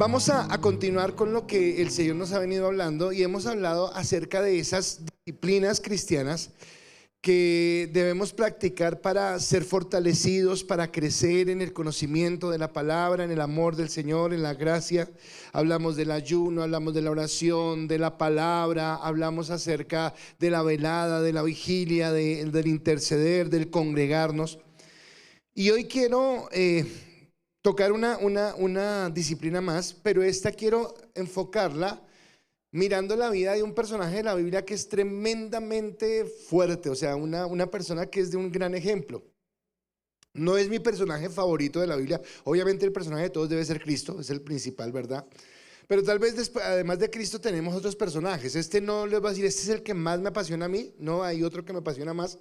Vamos a continuar con lo que el Señor nos ha venido hablando y hemos hablado acerca de esas disciplinas cristianas que debemos practicar para ser fortalecidos, para crecer en el conocimiento de la palabra, en el amor del Señor, en la gracia. Hablamos del ayuno, hablamos de la oración, de la palabra, hablamos acerca de la velada, de la vigilia, del interceder, del congregarnos. Y hoy quiero tocar una disciplina más, pero esta quiero enfocarla mirando la vida de un personaje de la Biblia que es tremendamente fuerte, o sea, una persona que es de un gran ejemplo. No es mi personaje favorito de la Biblia, obviamente el personaje de todos debe ser Cristo, es el principal, ¿verdad? Pero tal vez después, además de Cristo tenemos otros personajes. Este no les voy a decir, este es el que más me apasiona a mí, no, hay otro que me apasiona más,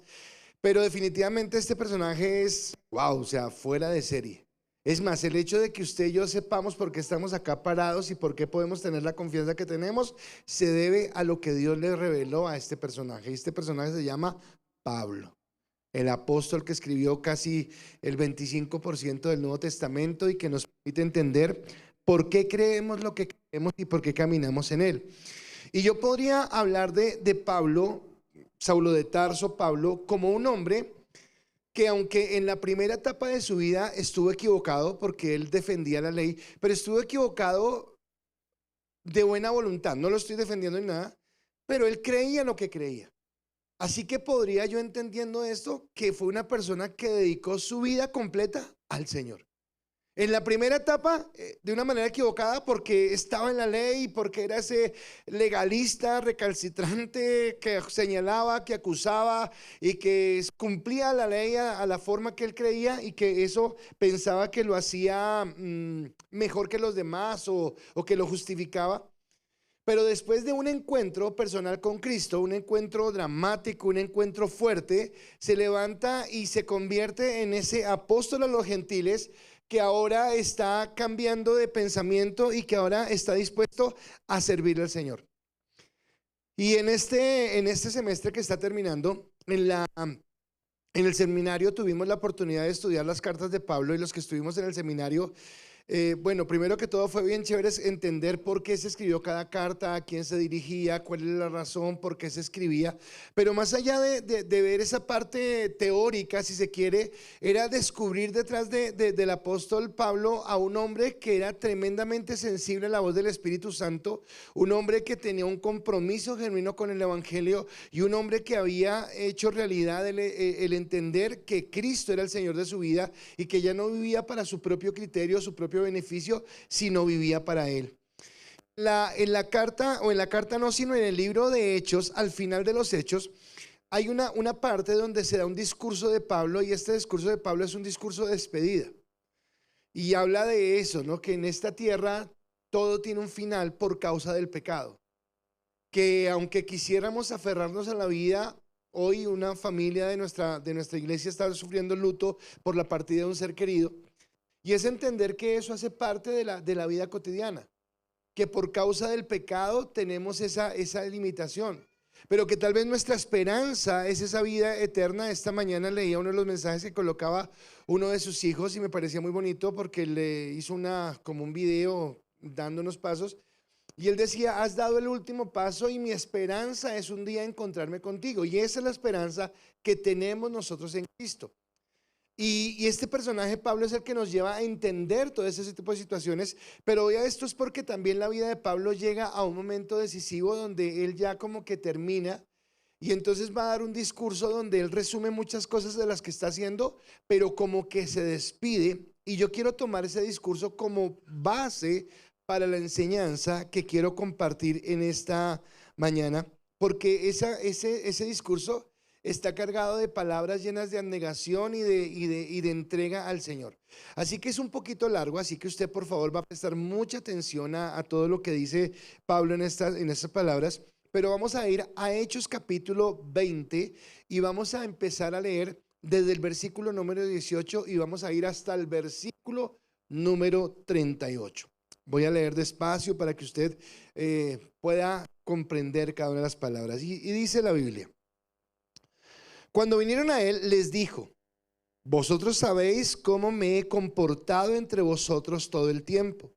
pero definitivamente este personaje es, wow, o sea, fuera de serie. Es más, el hecho de que usted y yo sepamos por qué estamos acá parados y por qué podemos tener la confianza que tenemos, se debe a lo que Dios le reveló a este personaje. Y este personaje se llama Pablo, el apóstol que escribió casi el 25% del Nuevo Testamento y que nos permite entender por qué creemos lo que creemos y por qué caminamos en él. Y yo podría hablar de Pablo, Saulo de Tarso, Pablo, como un hombre que aunque en la primera etapa de su vida estuvo equivocado porque él defendía la ley, pero estuvo equivocado de buena voluntad, no lo estoy defendiendo ni nada, pero él creía lo que creía. Así que podría yo, entendiendo esto, que fue una persona que dedicó su vida completa al Señor. En la primera etapa, de una manera equivocada, porque estaba en la ley, porque era ese legalista recalcitrante que señalaba, que acusaba y que cumplía la ley a la forma que él creía y que eso pensaba que lo hacía mejor que los demás o que lo justificaba. Pero después de un encuentro personal con Cristo, un encuentro dramático, un encuentro fuerte, se levanta y se convierte en ese apóstol a los gentiles que ahora está cambiando de pensamiento y que ahora está dispuesto a servir al Señor. Y en este semestre que está terminando, en el seminario tuvimos la oportunidad de estudiar las cartas de Pablo, y los que estuvimos en el seminario, bueno, primero que todo fue bien chévere entender por qué se escribió cada carta, a quién se dirigía, cuál era la razón, por qué se escribía. Pero más allá de ver esa parte teórica, si se quiere, era descubrir detrás del apóstol Pablo a un hombre que era tremendamente sensible a la voz del Espíritu Santo, un hombre que tenía un compromiso genuino con el Evangelio y un hombre que había hecho realidad el entender que Cristo era el Señor de su vida y que ya no vivía para su propio criterio, su propio beneficio, sino vivía para él. En la carta no, sino en el libro de Hechos, al final de los Hechos, hay una parte donde se da un discurso de Pablo, y este discurso de Pablo es un discurso de despedida. Y habla de eso, ¿no? Que en esta tierra todo tiene un final por causa del pecado. Que aunque quisiéramos aferrarnos a la vida, hoy una familia de nuestra iglesia está sufriendo luto por la partida de un ser querido. Y es entender que eso hace parte de la vida cotidiana, que por causa del pecado tenemos esa limitación, pero que tal vez nuestra esperanza es esa vida eterna. Esta mañana leía uno de los mensajes que colocaba uno de sus hijos y me parecía muy bonito porque le hizo como un video dando unos pasos, y él decía: has dado el último paso y mi esperanza es un día encontrarme contigo. Y esa es la esperanza que tenemos nosotros en Cristo. Y este personaje Pablo es el que nos lleva a entender todo ese tipo de situaciones. Pero hoy esto es porque también la vida de Pablo llega a un momento decisivo donde él ya como que termina, y entonces va a dar un discurso donde él resume muchas cosas de las que está haciendo, pero como que se despide. Y yo quiero tomar ese discurso como base para la enseñanza que quiero compartir en esta mañana, porque ese discurso está cargado de palabras llenas de abnegación y de entrega al Señor. Así que es un poquito largo, así que usted por favor va a prestar mucha atención a todo lo que dice Pablo en estas palabras. Pero vamos a ir a Hechos capítulo 20 y vamos a empezar a leer desde el versículo número 18 y vamos a ir hasta el versículo número 38. Voy a leer despacio para que usted pueda comprender cada una de las palabras. Y dice la Biblia: cuando vinieron a él, les dijo: vosotros sabéis cómo me he comportado entre vosotros todo el tiempo,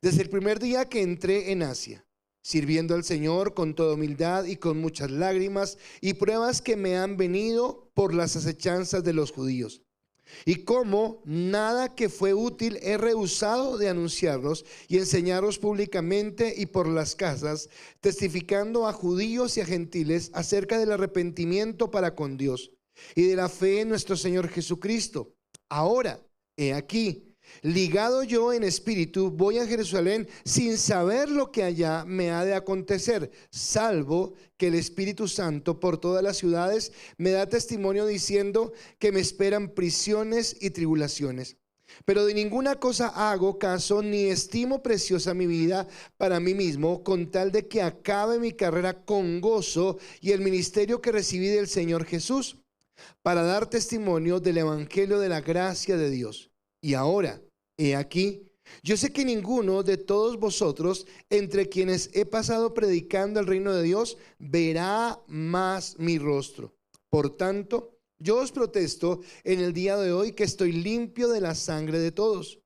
desde el primer día que entré en Asia, sirviendo al Señor con toda humildad y con muchas lágrimas y pruebas que me han venido por las acechanzas de los judíos. Y como nada que fue útil he rehusado de anunciarlos y enseñarlos públicamente y por las casas, testificando a judíos y a gentiles acerca del arrepentimiento para con Dios y de la fe en nuestro Señor Jesucristo. Ahora, he aquí, ligado yo en espíritu, voy a Jerusalén sin saber lo que allá me ha de acontecer, salvo que el Espíritu Santo por todas las ciudades me da testimonio diciendo que me esperan prisiones y tribulaciones. Pero de ninguna cosa hago caso ni estimo preciosa mi vida para mí mismo, con tal de que acabe mi carrera con gozo y el ministerio que recibí del Señor Jesús, para dar testimonio del evangelio de la gracia de Dios. Y ahora, he aquí, yo sé que ninguno de todos vosotros, entre quienes he pasado predicando el reino de Dios, verá más mi rostro. Por tanto, yo os protesto en el día de hoy que estoy limpio de la sangre de todos,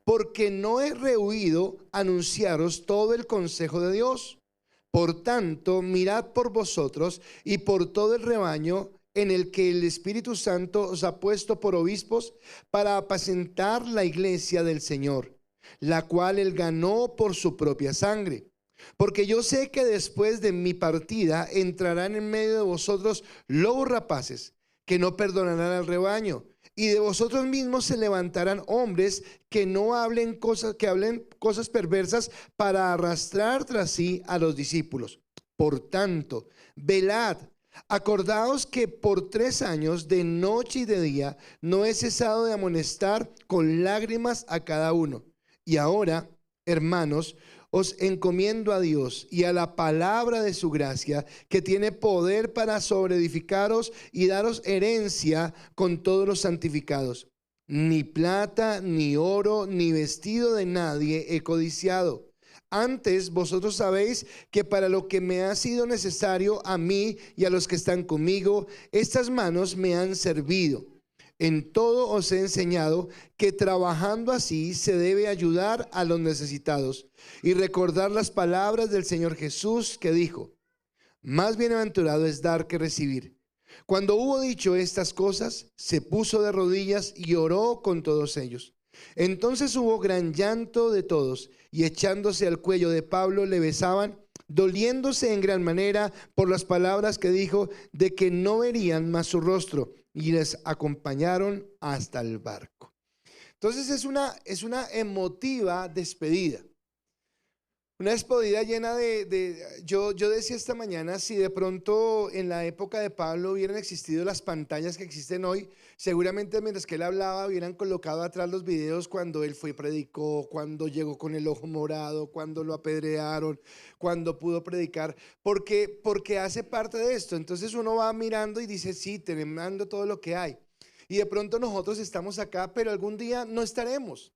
porque no he rehuido anunciaros todo el consejo de Dios. Por tanto, mirad por vosotros y por todo el rebaño en el que el Espíritu Santo os ha puesto por obispos para apacentar la iglesia del Señor, la cual él ganó por su propia sangre. Porque yo sé que después de mi partida entrarán en medio de vosotros lobos rapaces, que no perdonarán al rebaño, y de vosotros mismos se levantarán hombres que hablen cosas perversas para arrastrar tras sí a los discípulos. Por tanto, velad. Acordaos que por 3 años, de noche y de día, no he cesado de amonestar con lágrimas a cada uno. Y ahora, hermanos, os encomiendo a Dios y a la palabra de su gracia, que tiene poder para sobreedificaros y daros herencia con todos los santificados. Ni plata, ni oro, ni vestido de nadie he codiciado. Antes vosotros sabéis que para lo que me ha sido necesario a mí y a los que están conmigo, estas manos me han servido. En todo os he enseñado que trabajando así se debe ayudar a los necesitados y recordar las palabras del Señor Jesús, que dijo: más bienaventurado es dar que recibir. Cuando hubo dicho estas cosas, se puso de rodillas y oró con todos ellos. Entonces hubo gran llanto de todos, y echándose al cuello de Pablo le besaban, doliéndose en gran manera por las palabras que dijo, de que no verían más su rostro, y les acompañaron hasta el barco. Entonces es una emotiva despedida. Una despedida llena yo decía esta mañana, si de pronto en la época de Pablo hubieran existido las pantallas que existen hoy, seguramente mientras que él hablaba hubieran colocado atrás los videos cuando él fue y predicó, cuando llegó con el ojo morado, cuando lo apedrearon, cuando pudo predicar, porque hace parte de esto. Entonces uno va mirando y dice, sí, tenemos todo lo que hay. Y de pronto nosotros estamos acá, pero algún día no estaremos.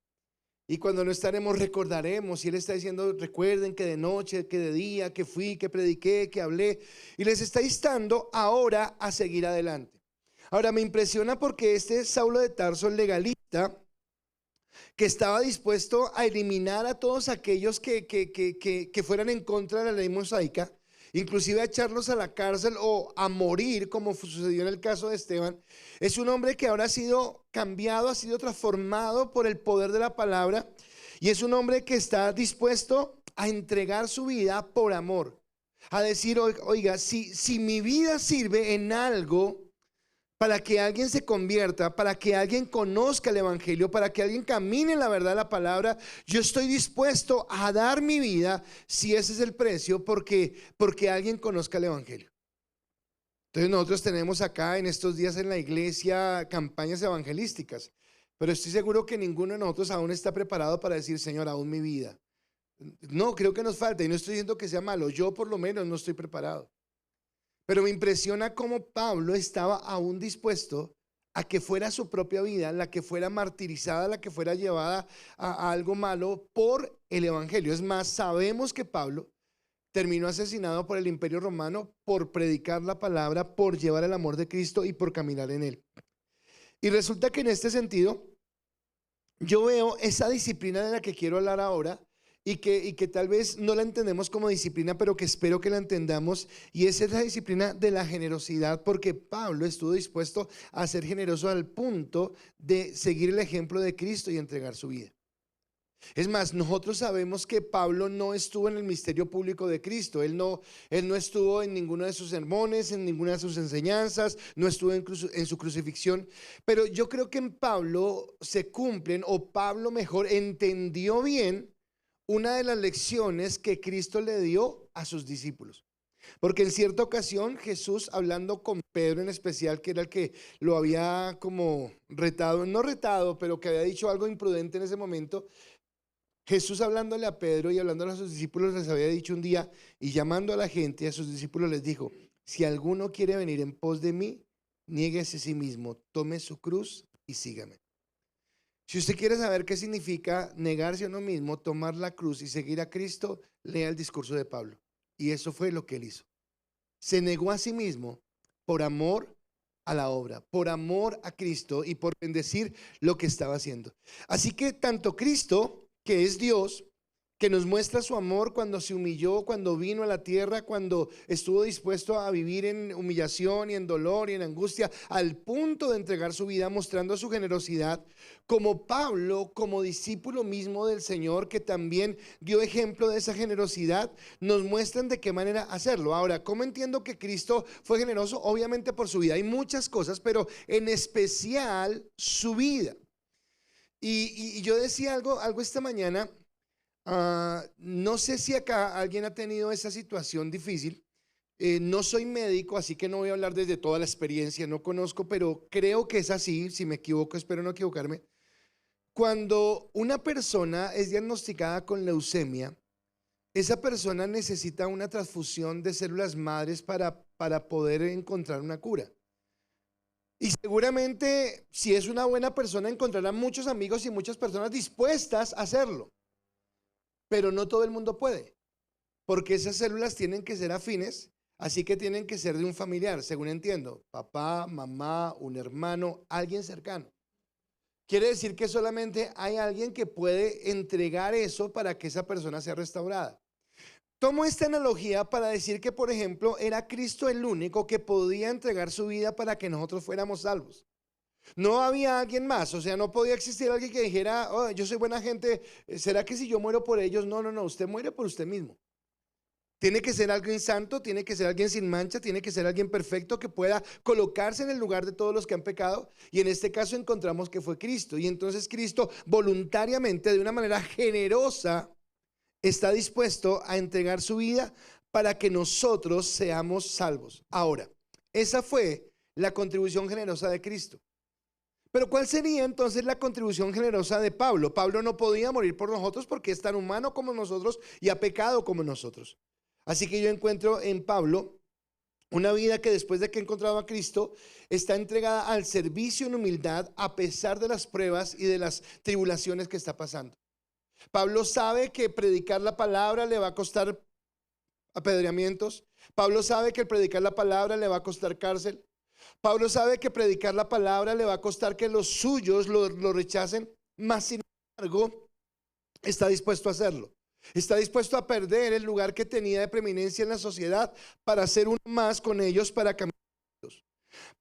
Y cuando no estaremos, recordaremos. Y él está diciendo, recuerden que de noche, que de día, que fui, que prediqué, que hablé. Y les está instando ahora a seguir adelante. Ahora me impresiona porque este Saulo de Tarso, legalista, que estaba dispuesto a eliminar a todos aquellos que fueran en contra de la ley mosaica, inclusive a echarlos a la cárcel o a morir, como sucedió en el caso de Esteban. Es un hombre que ahora ha sido cambiado, ha sido transformado por el poder de la palabra, y es un hombre que está dispuesto a entregar su vida por amor, a decir, oiga, si mi vida sirve en algo para que alguien se convierta, para que alguien conozca el evangelio, para que alguien camine en la verdad de la palabra, yo estoy dispuesto a dar mi vida, si ese es el precio, porque alguien conozca el evangelio. Entonces nosotros tenemos acá en estos días en la iglesia campañas evangelísticas, pero estoy seguro que ninguno de nosotros aún está preparado para decir, Señor, aún mi vida. No, creo que nos falta, y no estoy diciendo que sea malo, yo por lo menos no estoy preparado. Pero me impresiona cómo Pablo estaba aún dispuesto a que fuera su propia vida la que fuera martirizada, la que fuera llevada a algo malo por el evangelio. Es más, sabemos que Pablo terminó asesinado por el Imperio Romano por predicar la palabra, por llevar el amor de Cristo y por caminar en él. Y resulta que en este sentido, yo veo esa disciplina de la que quiero hablar ahora, y que tal vez no la entendemos como disciplina, pero que espero que la entendamos. Y esa es la disciplina de la generosidad, porque Pablo estuvo dispuesto a ser generoso al punto de seguir el ejemplo de Cristo y entregar su vida. Es más, nosotros sabemos que Pablo no estuvo en el ministerio público de Cristo. Él no estuvo en ninguno de sus sermones, en ninguna de sus enseñanzas, no estuvo en su crucifixión. Pero yo creo que en Pablo se cumplen, o Pablo mejor entendió bien una de las lecciones que Cristo le dio a sus discípulos. Porque en cierta ocasión Jesús, hablando con Pedro en especial, que era el que lo había como retado, no retado, pero que había dicho algo imprudente en ese momento, Jesús hablándole a Pedro y hablándole a sus discípulos les había dicho un día, y llamando a la gente, a sus discípulos les dijo: si alguno quiere venir en pos de mí, niéguese a sí mismo, tome su cruz y sígame. Si usted quiere saber qué significa negarse a uno mismo, tomar la cruz y seguir a Cristo, lea el discurso de Pablo. Y eso fue lo que él hizo. Se negó a sí mismo por amor a la obra, por amor a Cristo y por bendecir lo que estaba haciendo. Así que tanto Cristo, que es Dios, que nos muestra su amor cuando se humilló, cuando vino a la tierra, cuando estuvo dispuesto a vivir en humillación y en dolor y en angustia, al punto de entregar su vida, mostrando su generosidad, como Pablo, como discípulo mismo del Señor, que también dio ejemplo de esa generosidad, nos muestran de qué manera hacerlo. Ahora, ¿cómo entiendo que Cristo fue generoso? Obviamente por su vida. Hay muchas cosas, pero en especial su vida. Y yo decía algo esta mañana. No sé si acá alguien ha tenido esa situación difícil. No soy médico, así que no voy a hablar desde toda la experiencia, no conozco, pero creo que es así. Si me equivoco, espero no equivocarme. Cuando una persona es diagnosticada con leucemia, esa persona necesita una transfusión de células madres para poder encontrar una cura. Y seguramente, si es una buena persona, encontrará muchos amigos y muchas personas dispuestas a hacerlo. Pero no todo el mundo puede, porque esas células tienen que ser afines, así que tienen que ser de un familiar, según entiendo, papá, mamá, un hermano, alguien cercano. Quiere decir que solamente hay alguien que puede entregar eso para que esa persona sea restaurada. Tomo esta analogía para decir que, por ejemplo, era Cristo el único que podía entregar su vida para que nosotros fuéramos salvos. No había alguien más, o sea, no podía existir alguien que dijera: oh, yo soy buena gente, ¿será que si yo muero por ellos? No, usted muere por usted mismo. Tiene que ser alguien santo, tiene que ser alguien sin mancha, tiene que ser alguien perfecto que pueda colocarse en el lugar de todos los que han pecado. Y en este caso encontramos que fue Cristo. Y entonces Cristo voluntariamente, de una manera generosa, está dispuesto a entregar su vida para que nosotros seamos salvos. Ahora, esa fue la contribución generosa de Cristo. Pero ¿cuál sería entonces la contribución generosa de Pablo? Pablo no podía morir por nosotros porque es tan humano como nosotros y ha pecado como nosotros. Así que yo encuentro en Pablo una vida que, después de que ha encontrado a Cristo, está entregada al servicio en humildad a pesar de las pruebas y de las tribulaciones que está pasando. Pablo sabe que predicar la palabra le va a costar apedreamientos. Pablo sabe que el predicar la palabra le va a costar cárcel. Pablo sabe que predicar la palabra le va a costar que los suyos lo rechacen, mas sin embargo está dispuesto a hacerlo. Está dispuesto a perder el lugar que tenía de preeminencia en la sociedad para ser uno más con ellos, para caminar.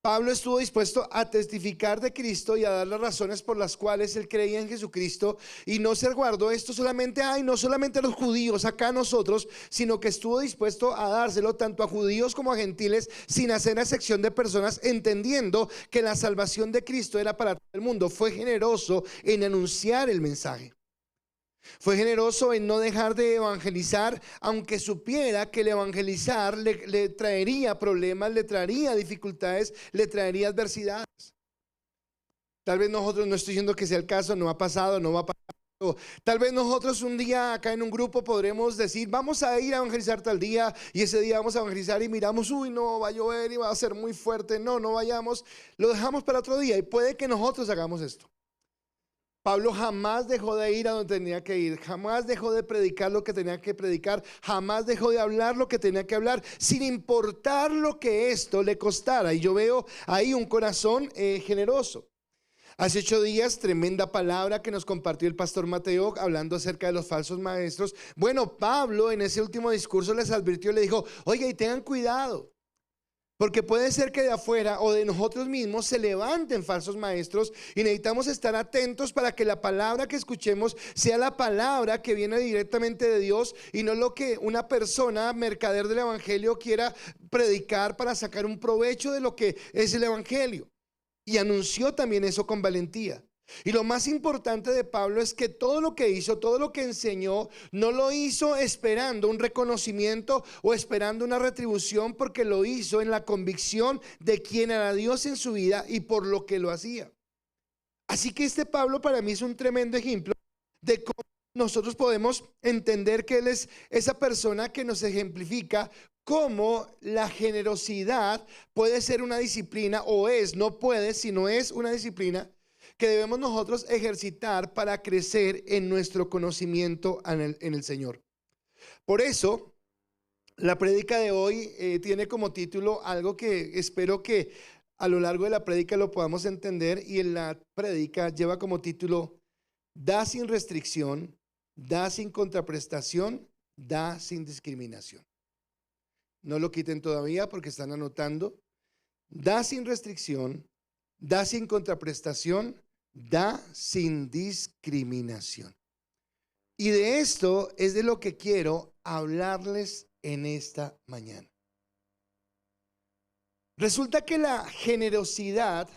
Pablo estuvo dispuesto a testificar de Cristo y a dar las razones por las cuales él creía en Jesucristo, y no se guardó esto solamente no solamente a los judíos, acá a nosotros, sino que estuvo dispuesto a dárselo tanto a judíos como a gentiles, sin hacer excepción de personas, entendiendo que la salvación de Cristo era para todo el mundo. Fue generoso en anunciar el mensaje. Fue generoso en no dejar de evangelizar, aunque supiera que el evangelizar le traería problemas, le traería dificultades, le traería adversidades. Tal vez nosotros, no estoy diciendo que sea el caso, no ha pasado, no va a pasar. Tal vez nosotros un día acá en un grupo podremos decir: vamos a ir a evangelizar tal día, y ese día vamos a evangelizar y miramos: uy, no, va a llover y va a ser muy fuerte, no vayamos, lo dejamos para otro día. Y puede que nosotros hagamos esto. Pablo jamás dejó de ir a donde tenía que ir, jamás dejó de predicar lo que tenía que predicar, jamás dejó de hablar lo que tenía que hablar, sin importar lo que esto le costara. Y yo veo ahí un corazón generoso. Hace 8 días, tremenda palabra que nos compartió el pastor Mateo hablando acerca de los falsos maestros. Bueno, Pablo en ese último discurso les advirtió, le dijo, oiga, y tengan cuidado, porque puede ser que de afuera o de nosotros mismos se levanten falsos maestros y necesitamos estar atentos para que la palabra que escuchemos sea la palabra que viene directamente de Dios y no lo que una persona, mercader del evangelio, quiera predicar para sacar un provecho de lo que es el evangelio. Y anunció también eso con valentía. Y lo más importante de Pablo es que todo lo que hizo, todo lo que enseñó, no lo hizo esperando un reconocimiento o esperando una retribución, porque lo hizo en la convicción de quién era Dios en su vida y por lo que lo hacía. Así que este Pablo para mí es un tremendo ejemplo de cómo nosotros podemos entender que él es esa persona que nos ejemplifica cómo la generosidad puede ser una disciplina, o es, no puede, sino es una disciplina que debemos nosotros ejercitar para crecer en nuestro conocimiento en el Señor. Por eso, la prédica de hoy tiene como título algo que espero que a lo largo de la prédica lo podamos entender, y en la prédica lleva como título: da sin restricción, da sin contraprestación, da sin discriminación. No lo quiten todavía porque están anotando. Da sin restricción, da sin contraprestación, da sin discriminación. Y de esto es de lo que quiero hablarles en esta mañana. Resulta que la generosidad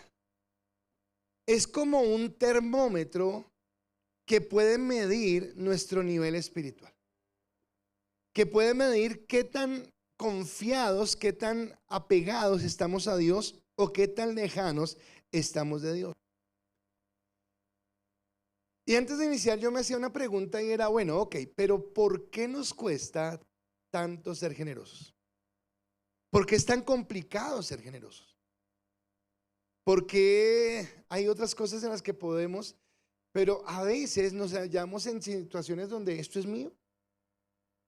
es como un termómetro que puede medir nuestro nivel espiritual, que puede medir qué tan confiados, qué tan apegados estamos a Dios o qué tan lejanos estamos de Dios. Y antes de iniciar yo me hacía una pregunta y era, bueno, ok, pero ¿por qué nos cuesta tanto ser generosos? ¿Por qué es tan complicado ser generosos? ¿Por qué hay otras cosas en las que podemos, pero a veces nos hallamos en situaciones donde esto es mío,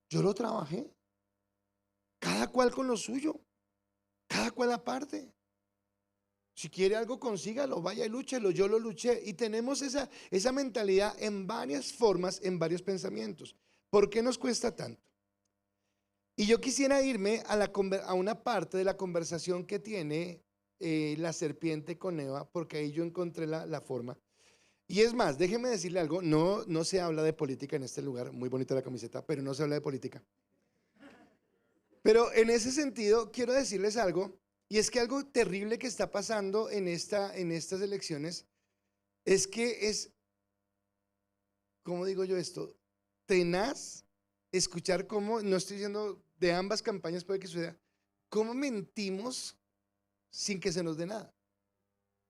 yo lo trabajé, cada cual con lo suyo, cada cual aparte? Si quiere algo, consígalo, vaya y lúchelo, yo lo luché. Y tenemos esa mentalidad en varias formas, en varios pensamientos. ¿Por qué nos cuesta tanto? Y yo quisiera irme a una parte de la conversación que tiene la serpiente con Eva, porque ahí yo encontré la forma. Y es más, déjeme decirle algo, no se habla de política en este lugar, muy bonita la camiseta, pero no se habla de política. Pero en ese sentido quiero decirles algo. Y es que algo terrible que está pasando en estas elecciones es que es, ¿cómo digo yo esto? Tenaz escuchar cómo, no estoy diciendo de ambas campañas, puede que suceda, cómo mentimos sin que se nos dé nada.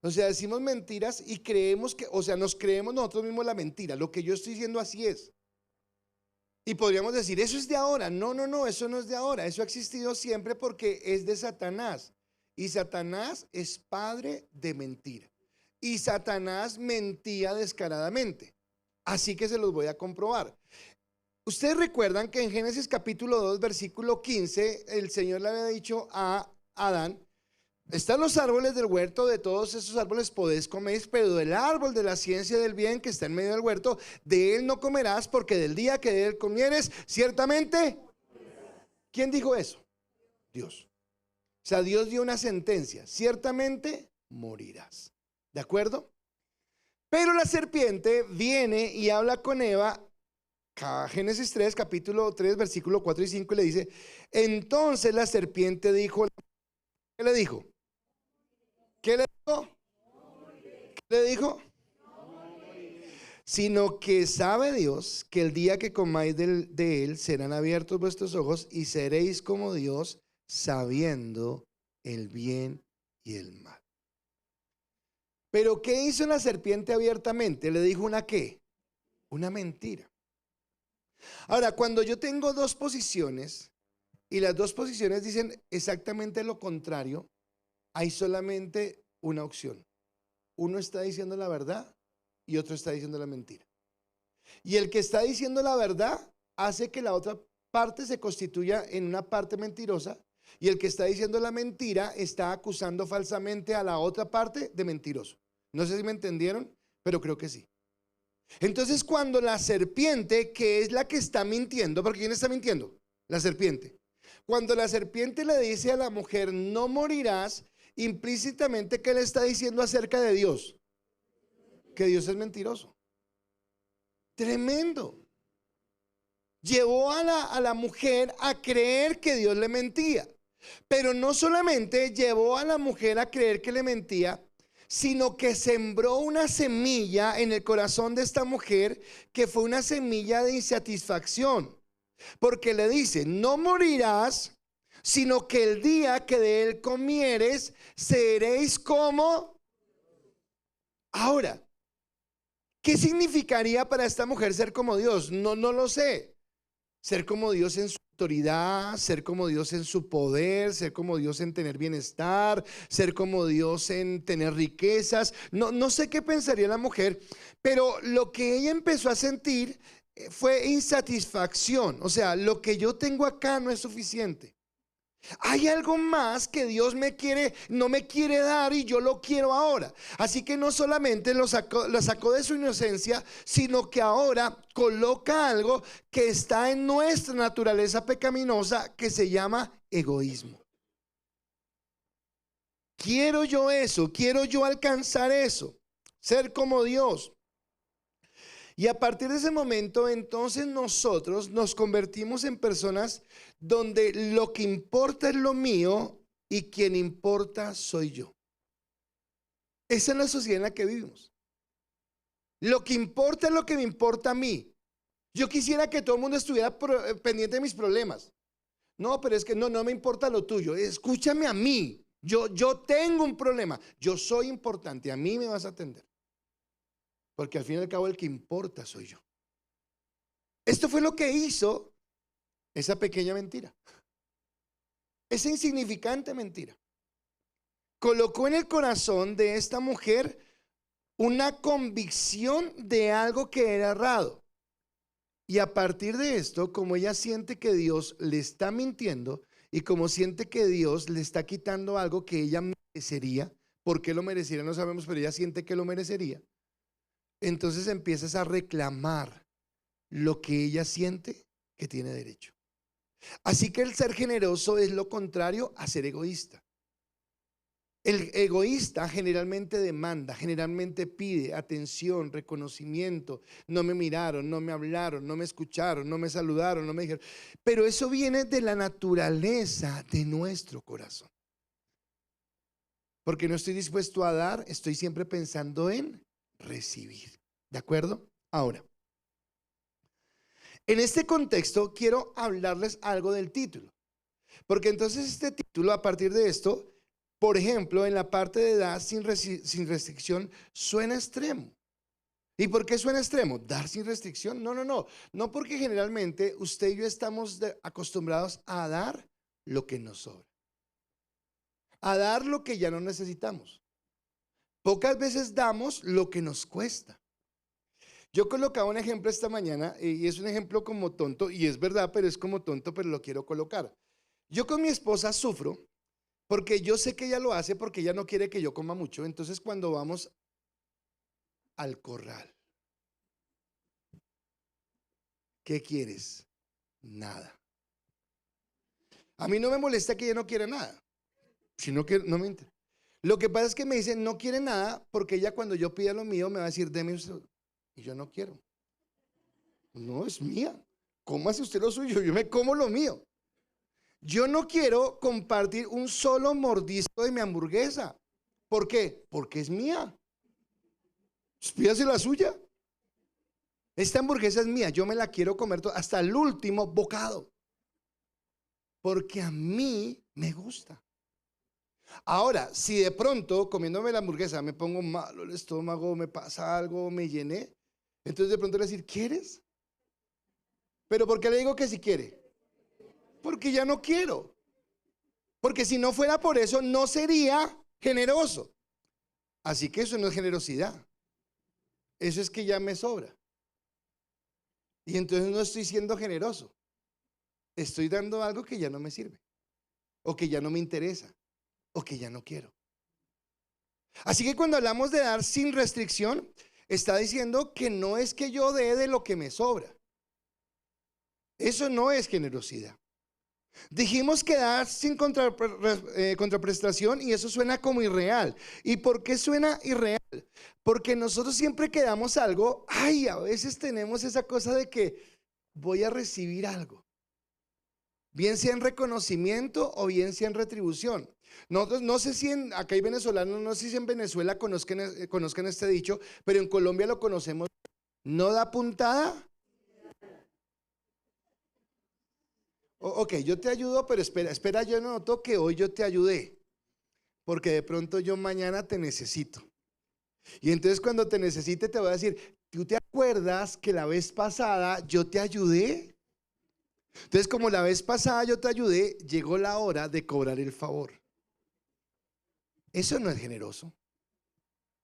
O sea, decimos mentiras y creemos que, o sea, nos creemos nosotros mismos la mentira. Lo que yo estoy diciendo así es. Y podríamos decir, eso es de ahora. No, eso no es de ahora. Eso ha existido siempre porque es de Satanás. Y Satanás es padre de mentira. Y Satanás mentía descaradamente. Así que se los voy a comprobar. Ustedes recuerdan que en Génesis capítulo 2, versículo 15, el Señor le había dicho a Adán: están los árboles del huerto, de todos esos árboles podés comer, pero del árbol de la ciencia del bien que está en medio del huerto, de él no comerás, porque del día que de él comieres, ciertamente. ¿Quién dijo eso? Dios. O sea, Dios dio una sentencia: ciertamente morirás. ¿De acuerdo? Pero la serpiente viene y habla con Eva, Génesis 3, capítulo 3, versículo 4 y 5, y le dice: entonces la serpiente dijo, ¿qué le dijo? ¿Qué le dijo? ¿Qué le dijo? Sino que sabe Dios que el día que comáis de él serán abiertos vuestros ojos y seréis como Dios, sabiendo el bien y el mal. Pero ¿qué hizo la serpiente abiertamente? Le dijo una ¿qué? Una mentira. Ahora, cuando yo tengo dos posiciones y las dos posiciones dicen exactamente lo contrario, hay solamente una opción. Uno está diciendo la verdad y otro está diciendo la mentira. Y el que está diciendo la verdad hace que la otra parte se constituya en una parte mentirosa, y el que está diciendo la mentira está acusando falsamente a la otra parte de mentiroso. No sé si me entendieron, pero creo que sí. Entonces, cuando la serpiente, que es la que está mintiendo, porque ¿quién está mintiendo? La serpiente. Cuando la serpiente le dice a la mujer, no morirás, implícitamente, ¿qué le está diciendo acerca de Dios? Que Dios es mentiroso. Tremendo. Llevó a la mujer a creer que Dios le mentía. Pero no solamente llevó a la mujer a creer que le mentía, sino que sembró una semilla en el corazón de esta mujer que fue una semilla de insatisfacción. Porque le dice, no morirás, sino que el día que de él comieres, seréis como. Ahora, ¿qué significaría para esta mujer ser como Dios? No lo sé. Ser como Dios en su autoridad, ser como Dios en su poder, ser como Dios en tener bienestar, ser como Dios en tener riquezas. No sé qué pensaría la mujer, pero lo que ella empezó a sentir fue insatisfacción. O sea, lo que yo tengo acá no es suficiente. Hay algo más que Dios no me quiere dar y yo lo quiero ahora. Así que no solamente lo sacó de su inocencia, sino que ahora coloca algo que está en nuestra naturaleza pecaminosa que se llama egoísmo. Quiero yo eso, quiero yo alcanzar eso, ser como Dios. Y a partir de ese momento, entonces nosotros nos convertimos en personas donde lo que importa es lo mío y quien importa soy yo. Esa es la sociedad en la que vivimos. Lo que importa es lo que me importa a mí. Yo quisiera que todo el mundo estuviera pendiente de mis problemas. No, pero es que no me importa lo tuyo. Escúchame a mí. Yo tengo un problema. Yo soy importante. A mí me vas a atender. Porque al fin y al cabo el que importa soy yo. Esto fue lo que hizo esa pequeña mentira. Esa insignificante mentira. Colocó en el corazón de esta mujer una convicción de algo que era errado. Y a partir de esto, como ella siente que Dios le está mintiendo y como siente que Dios le está quitando algo que ella merecería, ¿por qué lo merecería? No sabemos, pero ella siente que lo merecería. Entonces empiezas a reclamar lo que ella siente que tiene derecho. Así que el ser generoso es lo contrario a ser egoísta. El egoísta generalmente demanda, generalmente pide atención, reconocimiento. No me miraron, no me hablaron, no me escucharon, no me saludaron, no me dijeron. Pero eso viene de la naturaleza de nuestro corazón. Porque no estoy dispuesto a dar, estoy siempre pensando en recibir. ¿De acuerdo? Ahora, en este contexto quiero hablarles algo del título. Porque entonces este título, a partir de esto, por ejemplo, en la parte de dar sin restricción, suena extremo. ¿Y por qué suena extremo? Dar sin restricción. No porque generalmente usted y yo estamos acostumbrados a dar lo que nos sobra. A dar lo que ya no necesitamos. Pocas veces damos lo que nos cuesta. Yo colocaba un ejemplo esta mañana y es un ejemplo como tonto y es verdad, pero es como tonto, pero lo quiero colocar. Yo con mi esposa sufro porque yo sé que ella lo hace porque ella no quiere que yo coma mucho. Entonces cuando vamos al corral, ¿qué quieres? Nada. A mí no me molesta que ella no quiera nada, sino que no me interesa. Lo que pasa es que me dice no quiere nada porque ella cuando yo pida lo mío me va a decir deme usted. Y yo no quiero. No, es mía. Cómase usted lo suyo, yo me como lo mío. Yo no quiero compartir un solo mordisco de mi hamburguesa. ¿Por qué? Porque es mía. Pues pídase la suya. Esta hamburguesa es mía, yo me la quiero comer hasta el último bocado. Porque a mí me gusta. Ahora, si de pronto comiéndome la hamburguesa me pongo malo el estómago, me pasa algo, me llené, entonces de pronto le decir, ¿quieres? ¿Pero por qué le digo que si quiere? Porque ya no quiero. Porque si no fuera por eso, no sería generoso. Así que eso no es generosidad. Eso es que ya me sobra. Y entonces no estoy siendo generoso. Estoy dando algo que ya no me sirve. O que ya no me interesa. O que ya no quiero. Así que cuando hablamos de dar sin restricción, está diciendo que no es que yo dé de lo que me sobra. Eso no es generosidad. Dijimos que dar sin contraprestación, y eso suena como irreal. ¿Y por qué suena irreal? Porque nosotros siempre que damos algo, ay, a veces tenemos esa cosa de que voy a recibir algo, bien sea en reconocimiento o bien sea en retribución. Nosotros, no sé si acá hay venezolanos, no sé si en Venezuela conozcan este dicho, pero en Colombia lo conocemos: no da puntada. Ok, yo te ayudo, pero espera, yo noto que hoy yo te ayudé, porque de pronto yo mañana te necesito. Y entonces cuando te necesite te voy a decir: ¿tú te acuerdas que la vez pasada yo te ayudé? Entonces, como la vez pasada yo te ayudé, llegó la hora de cobrar el favor. Eso no es generoso.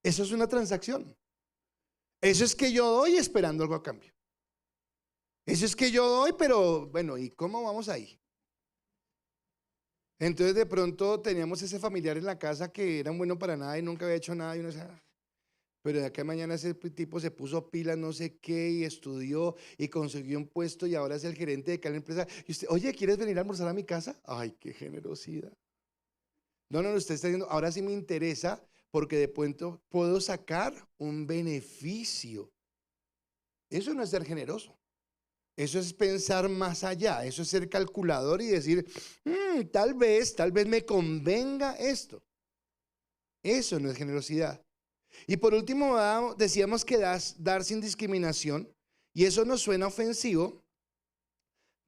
Eso es una transacción. Eso es que yo doy esperando algo a cambio. Eso es que yo doy, pero bueno, ¿y cómo vamos ahí? Entonces de pronto teníamos ese familiar en la casa que era bueno para nada y nunca había hecho nada, y uno decía: pero de acá a mañana ese tipo se puso pilas, no sé qué, y estudió y consiguió un puesto y ahora es el gerente de cada empresa. Y usted: oye, ¿quieres venir a almorzar a mi casa? Ay, qué generosidad. No, usted está diciendo: ahora sí me interesa porque de pronto puedo sacar un beneficio. Eso no es ser generoso. Eso es pensar más allá. Eso es ser calculador y decir: tal vez me convenga esto. Eso no es generosidad. Y por último, decíamos que dar sin discriminación. Y eso nos suena ofensivo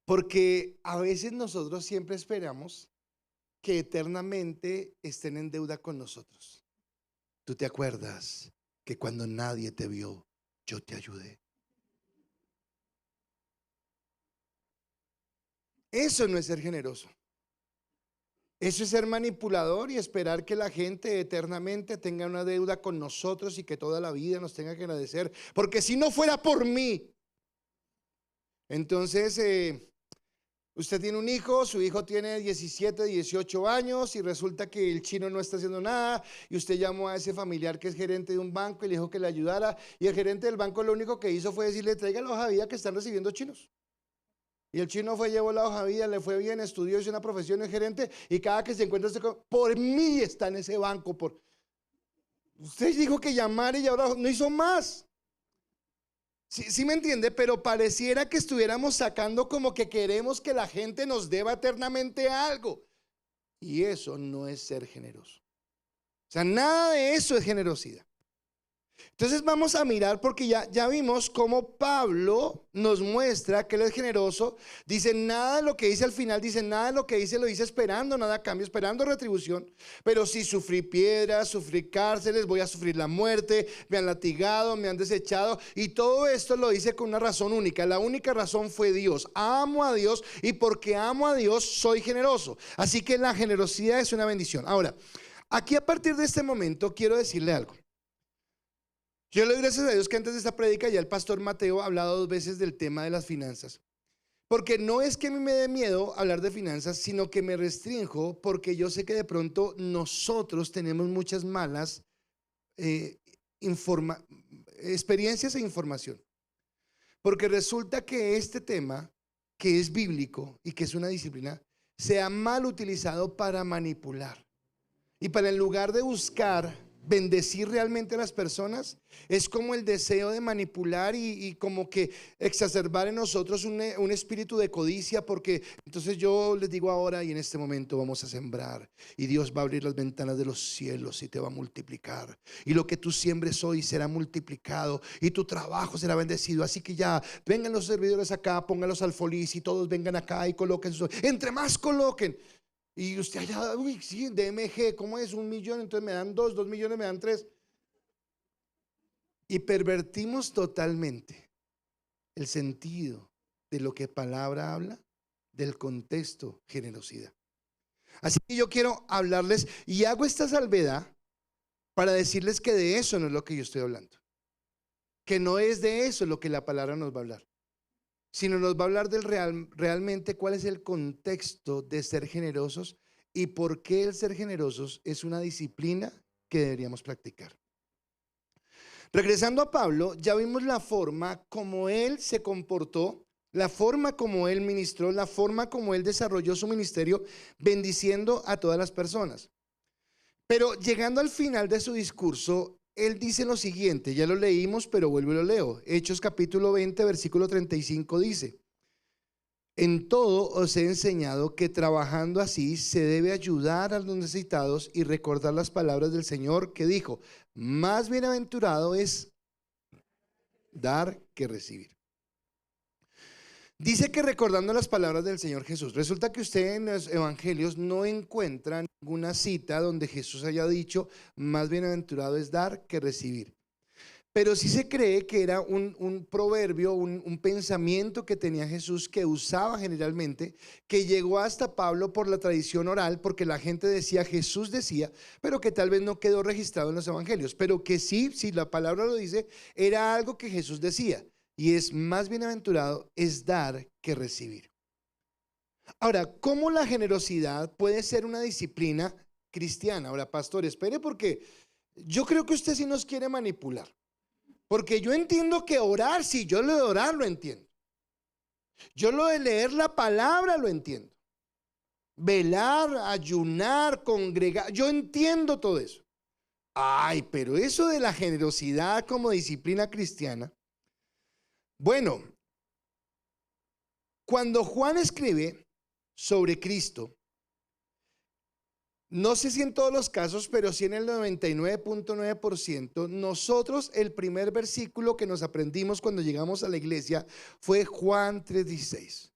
porque a veces nosotros siempre esperamos que eternamente estén en deuda con nosotros. ¿Tú te acuerdas que cuando nadie te vio, yo te ayudé? Eso no es ser generoso. Eso es ser manipulador y esperar que la gente eternamente tenga una deuda con nosotros y que toda la vida nos tenga que agradecer. Porque si no fuera por mí. Entonces, usted tiene un hijo, su hijo tiene 17, 18 años y resulta que el chino no está haciendo nada, y usted llamó a ese familiar que es gerente de un banco y le dijo que le ayudara, y el gerente del banco lo único que hizo fue decirle: traiga la hoja de vida que están recibiendo chinos. Y el chino fue, llevó la hoja de vida, le fue bien, estudió, hizo una profesión de gerente, y cada que se encuentra por mí está en ese banco. Usted dijo que llamara y ahora no hizo más. Sí me entiende, pero pareciera que estuviéramos sacando como que queremos que la gente nos deba eternamente algo. Y eso no es ser generoso. O sea, nada de eso es generosidad. Entonces vamos a mirar, porque ya vimos cómo Pablo nos muestra que él es generoso. Dice: nada de lo que dice al final, dice: nada de lo que dice lo dice esperando nada a cambio, esperando retribución. Pero si sufrí piedras, sufrí cárceles, voy a sufrir la muerte, me han latigado, me han desechado, y todo esto lo dice con una razón única. La única razón fue Dios. Amo a Dios, y porque amo a Dios soy generoso. Así que la generosidad es una bendición. Ahora, aquí a partir de este momento quiero decirle algo. Yo le doy gracias a Dios que antes de esta prédica ya el pastor Mateo ha hablado 2 veces del tema de las finanzas. Porque no es que a mí me dé miedo hablar de finanzas, sino que me restrinjo porque yo sé que de pronto nosotros tenemos muchas malas eh, experiencias e información. Porque resulta que este tema, que es bíblico y que es una disciplina, se ha mal utilizado para manipular. Y para, en lugar de buscar bendecir realmente a las personas, es como el deseo de manipular y como que exacerbar en nosotros un espíritu de codicia. Porque entonces yo les digo ahora y en este momento: vamos a sembrar y Dios va a abrir las ventanas de los cielos y te va a multiplicar, y lo que tú siembres hoy será multiplicado y tu trabajo será bendecido. Así que ya vengan los servidores acá, pónganlos al folies y todos vengan acá y coloquen entre más coloquen. Y usted allá: uy, sí, DMG, ¿cómo es? 1 millón, entonces me dan 2 millones me dan 3. Y pervertimos totalmente el sentido de lo que palabra habla, del contexto generosidad. Así que yo quiero hablarles y hago esta salvedad para decirles que de eso no es lo que yo estoy hablando. Que no es de eso lo que la palabra nos va a hablar, sino nos va a hablar del realmente cuál es el contexto de ser generosos y por qué el ser generosos es una disciplina que deberíamos practicar. Regresando a Pablo, ya vimos la forma como él se comportó, la forma como él ministró, la forma como él desarrolló su ministerio, bendiciendo a todas las personas. Pero llegando al final de su discurso, él dice lo siguiente, ya lo leímos, pero vuelvo y lo leo. Hechos capítulo 20, versículo 35 dice: en todo os he enseñado que trabajando así se debe ayudar a los necesitados y recordar las palabras del Señor que dijo: más bienaventurado es dar que recibir. Dice que recordando las palabras del Señor Jesús. Resulta que usted en los evangelios no encuentra ninguna cita donde Jesús haya dicho: más bienaventurado es dar que recibir. Pero sí se cree que era un proverbio, un pensamiento que tenía Jesús, que usaba generalmente, que llegó hasta Pablo por la tradición oral, porque la gente decía, Jesús decía, pero que tal vez no quedó registrado en los evangelios, pero que sí, si la palabra lo dice, era algo que Jesús decía, y es: más bienaventurado es dar que recibir. Ahora, ¿cómo la generosidad puede ser una disciplina cristiana? Ahora, pastor, espere, porque yo creo que usted sí nos quiere manipular. Porque yo entiendo que orar, sí, yo lo de orar lo entiendo. Yo lo de leer la palabra lo entiendo. Velar, ayunar, congregar, yo entiendo todo eso. Ay, pero eso de la generosidad como disciplina cristiana. Bueno, cuando Juan escribe sobre Cristo, no sé si en todos los casos, pero sí en el 99.9%, nosotros el primer versículo que nos aprendimos cuando llegamos a la iglesia fue Juan 3:16.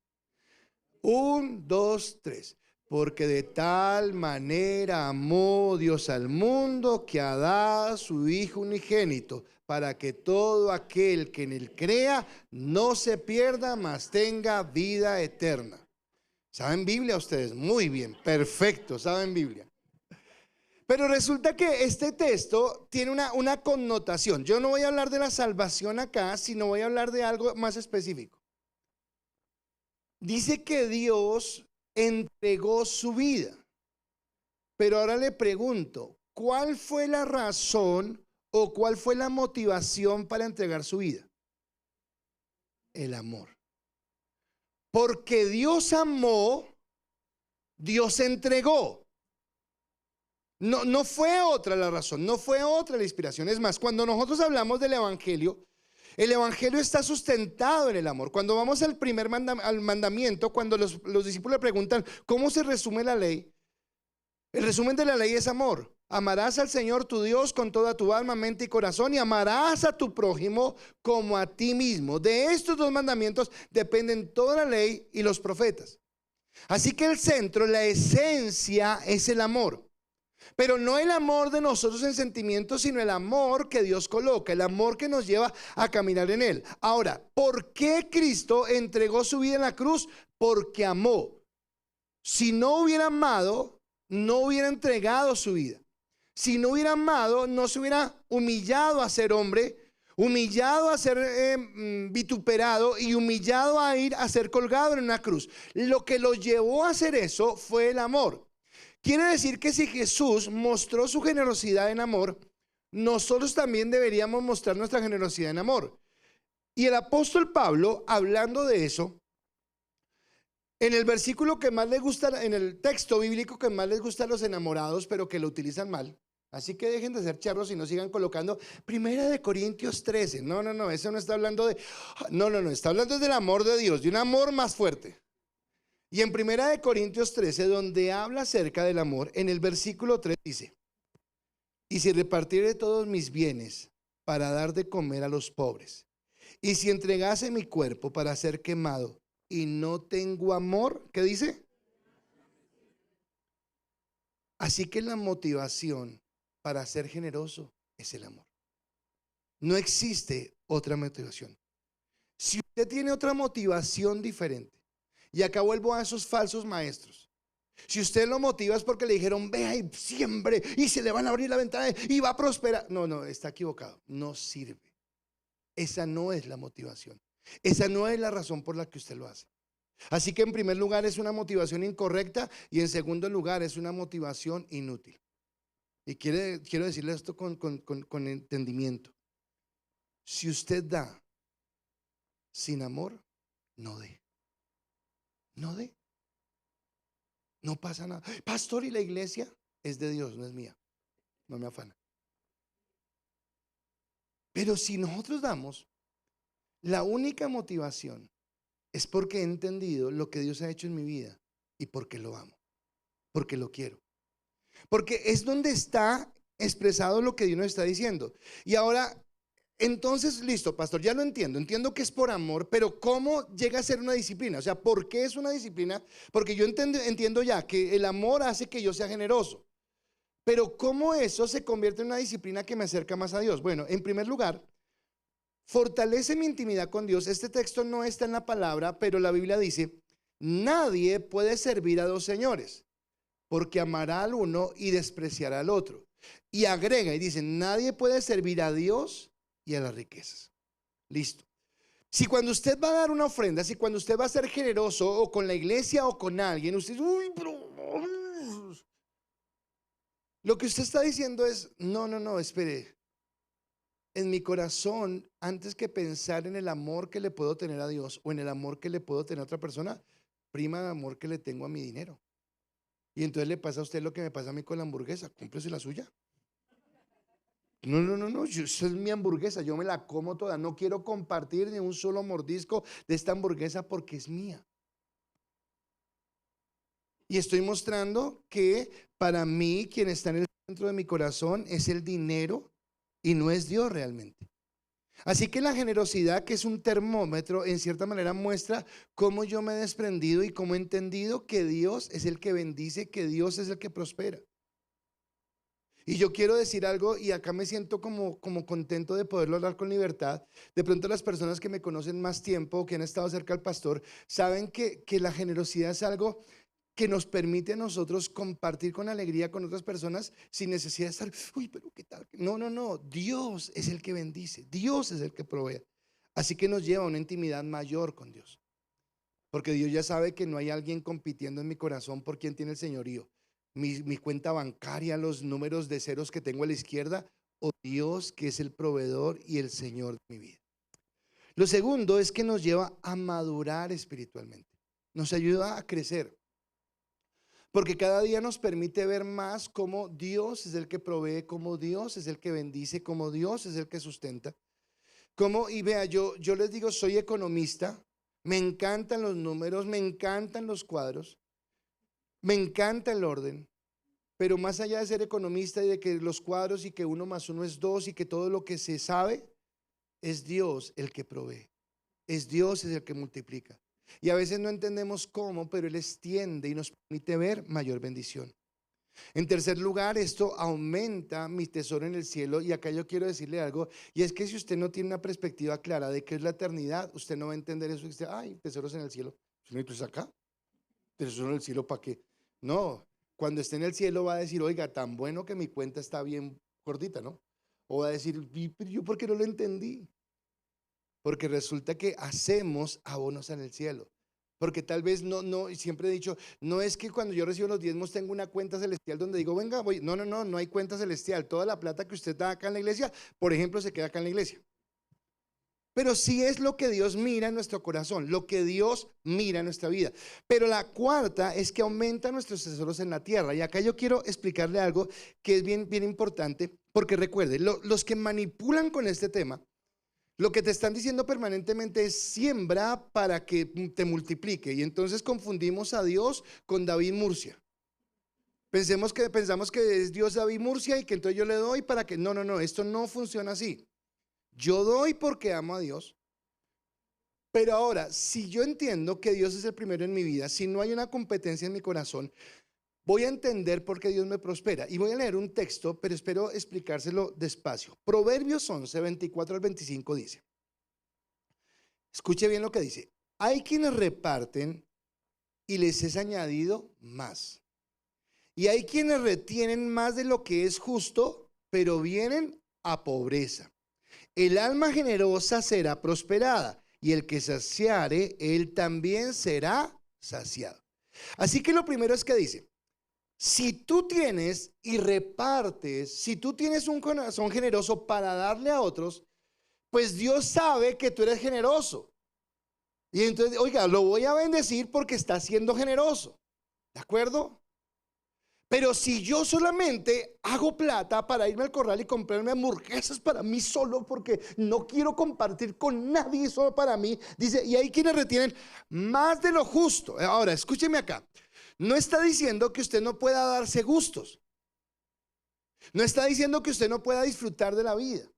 1, 2, 3. Porque de tal manera amó Dios al mundo que ha dado a su Hijo unigénito, para que todo aquel que en él crea no se pierda, mas tenga vida eterna. ¿Saben Biblia ustedes? Muy bien, perfecto, saben Biblia. Pero resulta que este texto tiene una connotación. Yo no voy a hablar de la salvación acá, sino voy a hablar de algo más específico. Dice que Dios entregó su vida. Pero ahora le pregunto, ¿cuál fue la razón o cuál fue la motivación para entregar su vida? El amor. Porque Dios amó, Dios entregó. No fue otra la razón, no fue otra la inspiración. Es más, cuando nosotros hablamos del evangelio, el evangelio está sustentado en el amor. Cuando vamos al primer mandamiento, cuando los discípulos le preguntan ¿cómo se resume la ley? El resumen de la ley es amor. Amarás al Señor tu Dios con toda tu alma, mente y corazón, y amarás a tu prójimo como a ti mismo. De estos dos mandamientos dependen toda la ley y los profetas. Así que el centro, la esencia es el amor. Pero no el amor de nosotros en sentimientos, sino el amor que Dios coloca, el amor que nos lleva a caminar en él. Ahora, ¿por qué Cristo entregó su vida en la cruz? Porque amó. Si no hubiera amado, no hubiera entregado su vida. Si no hubiera amado, no se hubiera humillado a ser hombre, humillado a ser vituperado y humillado a ir a ser colgado en una cruz. Lo que lo llevó a hacer eso fue el amor. Quiere decir que si Jesús mostró su generosidad en amor, nosotros también deberíamos mostrar nuestra generosidad en amor. Y el apóstol Pablo, hablando de eso, en el versículo que más les gusta, en el texto bíblico que más les gusta a los enamorados, pero que lo utilizan mal, así que dejen de ser charros y no sigan colocando Primera de Corintios 13. No, eso no está hablando de, no, está hablando del amor de Dios, de un amor más fuerte. Y en Primera de Corintios 13, donde habla acerca del amor, en el versículo 3 dice: y si repartiere todos mis bienes para dar de comer a los pobres, y si entregase mi cuerpo para ser quemado y no tengo amor, ¿qué dice? Así que la motivación para ser generoso es el amor. No existe otra motivación. Si usted tiene otra motivación diferente, y acá vuelvo a esos falsos maestros. Si usted lo motiva es porque le dijeron vea y siembre y se le van a abrir la ventana y va a prosperar. No, está equivocado. No sirve. Esa no es la motivación. Esa no es la razón por la que usted lo hace. Así que en primer lugar es una motivación incorrecta y en segundo lugar es una motivación inútil. Y quiero decirle esto con entendimiento. Si usted da sin amor, no dé. No dé. No pasa nada. Pastor, ¿y la iglesia? Es de Dios, no es mía. No me afana. Pero si nosotros damos, la única motivación es porque he entendido lo que Dios ha hecho en mi vida y porque lo amo, porque lo quiero. Porque es donde está expresado lo que Dios nos está diciendo. Y ahora, entonces, listo, pastor, ya lo entiendo que es por amor, pero ¿cómo llega a ser una disciplina? O sea, ¿por qué es una disciplina? Porque yo entiendo ya que el amor hace que yo sea generoso, pero ¿cómo eso se convierte en una disciplina que me acerca más a Dios? Bueno, en primer lugar, fortalece mi intimidad con Dios. Este texto no está en la palabra, pero la Biblia dice, nadie puede servir a dos señores, porque amará al uno y despreciará al otro. Y agrega y dice, nadie puede servir a Dios y a las riquezas. Listo. Si cuando usted va a dar una ofrenda, si cuando usted va a ser generoso o con la iglesia o con alguien, usted dice, uy, pero lo que usted está diciendo es, no, espere. En mi corazón, antes que pensar en el amor que le puedo tener a Dios o en el amor que le puedo tener a otra persona, prima el amor que le tengo a mi dinero. Y entonces le pasa a usted lo que me pasa a mí con la hamburguesa, cómprese la suya. No, esa es mi hamburguesa, yo me la como toda, no quiero compartir ni un solo mordisco de esta hamburguesa porque es mía. Y estoy mostrando que para mí quien está en el centro de mi corazón es el dinero y no es Dios realmente. Así que la generosidad, que es un termómetro, en cierta manera muestra cómo yo me he desprendido y cómo he entendido que Dios es el que bendice, que Dios es el que prospera. Y yo quiero decir algo y acá me siento como contento de poderlo hablar con libertad. De pronto las personas que me conocen más tiempo, que han estado cerca al pastor, saben que la generosidad es algo que nos permite a nosotros compartir con alegría con otras personas sin necesidad de estar, uy, pero qué tal. No, Dios es el que bendice, Dios es el que provee. Así que nos lleva a una intimidad mayor con Dios. Porque Dios ya sabe que no hay alguien compitiendo en mi corazón por quien tiene el señorío. Mi cuenta bancaria, los números de ceros que tengo a la izquierda, o Dios que es el proveedor y el Señor de mi vida. Lo segundo es que nos lleva a madurar espiritualmente. Nos ayuda a crecer. Porque cada día nos permite ver más cómo Dios es el que provee, cómo Dios es el que bendice, cómo Dios es el que sustenta. Y vea, yo les digo, soy economista, me encantan los números, me encantan los cuadros, me encanta el orden, pero más allá de ser economista y de que los cuadros y que 1 más 1 es 2 y que todo lo que se sabe, es Dios el que provee, es Dios el que multiplica. Y a veces no entendemos cómo, pero Él extiende y nos permite ver mayor bendición. En tercer lugar, esto aumenta mi tesoro en el cielo. Y acá yo quiero decirle algo, y es que si usted no tiene una perspectiva clara de qué es la eternidad, usted no va a entender eso. Usted, ay, tesoros en el cielo. Pues acá, tesoros en el cielo, ¿para qué? No, cuando esté en el cielo va a decir, oiga, tan bueno que mi cuenta está bien gordita, ¿no? O va a decir, ¿yo por qué no lo entendí? Porque resulta que hacemos abonos en el cielo. Porque tal vez y siempre he dicho, no es que cuando yo recibo los diezmos tengo una cuenta celestial donde digo, venga, voy. No hay cuenta celestial. Toda la plata que usted da acá en la iglesia, por ejemplo, se queda acá en la iglesia. Pero sí es lo que Dios mira en nuestro corazón, lo que Dios mira en nuestra vida. Pero la cuarta es que aumenta nuestros tesoros en la tierra. Y acá yo quiero explicarle algo que es bien importante, porque recuerde, los que manipulan con este tema, lo que te están diciendo permanentemente es siembra para que te multiplique. Y entonces confundimos a Dios con David Murcia. Pensamos que es Dios David Murcia y que entonces yo le doy para que... No, esto no funciona así. Yo doy porque amo a Dios. Pero ahora, si yo entiendo que Dios es el primero en mi vida, si no hay una competencia en mi corazón, voy a entender por qué Dios me prospera. Y voy a leer un texto, pero espero explicárselo despacio. Proverbios 11, 24 al 25 dice. Escuche bien lo que dice. Hay quienes reparten y les es añadido más. Y hay quienes retienen más de lo que es justo, pero vienen a pobreza. El alma generosa será prosperada, y el que saciare, él también será saciado. Así que lo primero es que dice, Si tú tienes y repartes, si tú tienes un corazón generoso para darle a otros, pues Dios sabe que tú eres generoso. Y entonces, oiga, lo voy a bendecir porque está siendo generoso. ¿De acuerdo? Pero si yo solamente hago plata para irme al corral y comprarme hamburguesas para mí solo porque no quiero compartir con nadie, solo para mí, dice, y hay quienes retienen más de lo justo. Ahora, escúcheme acá. No está diciendo que usted no pueda darse gustos. No está diciendo que usted no pueda disfrutar de la vida.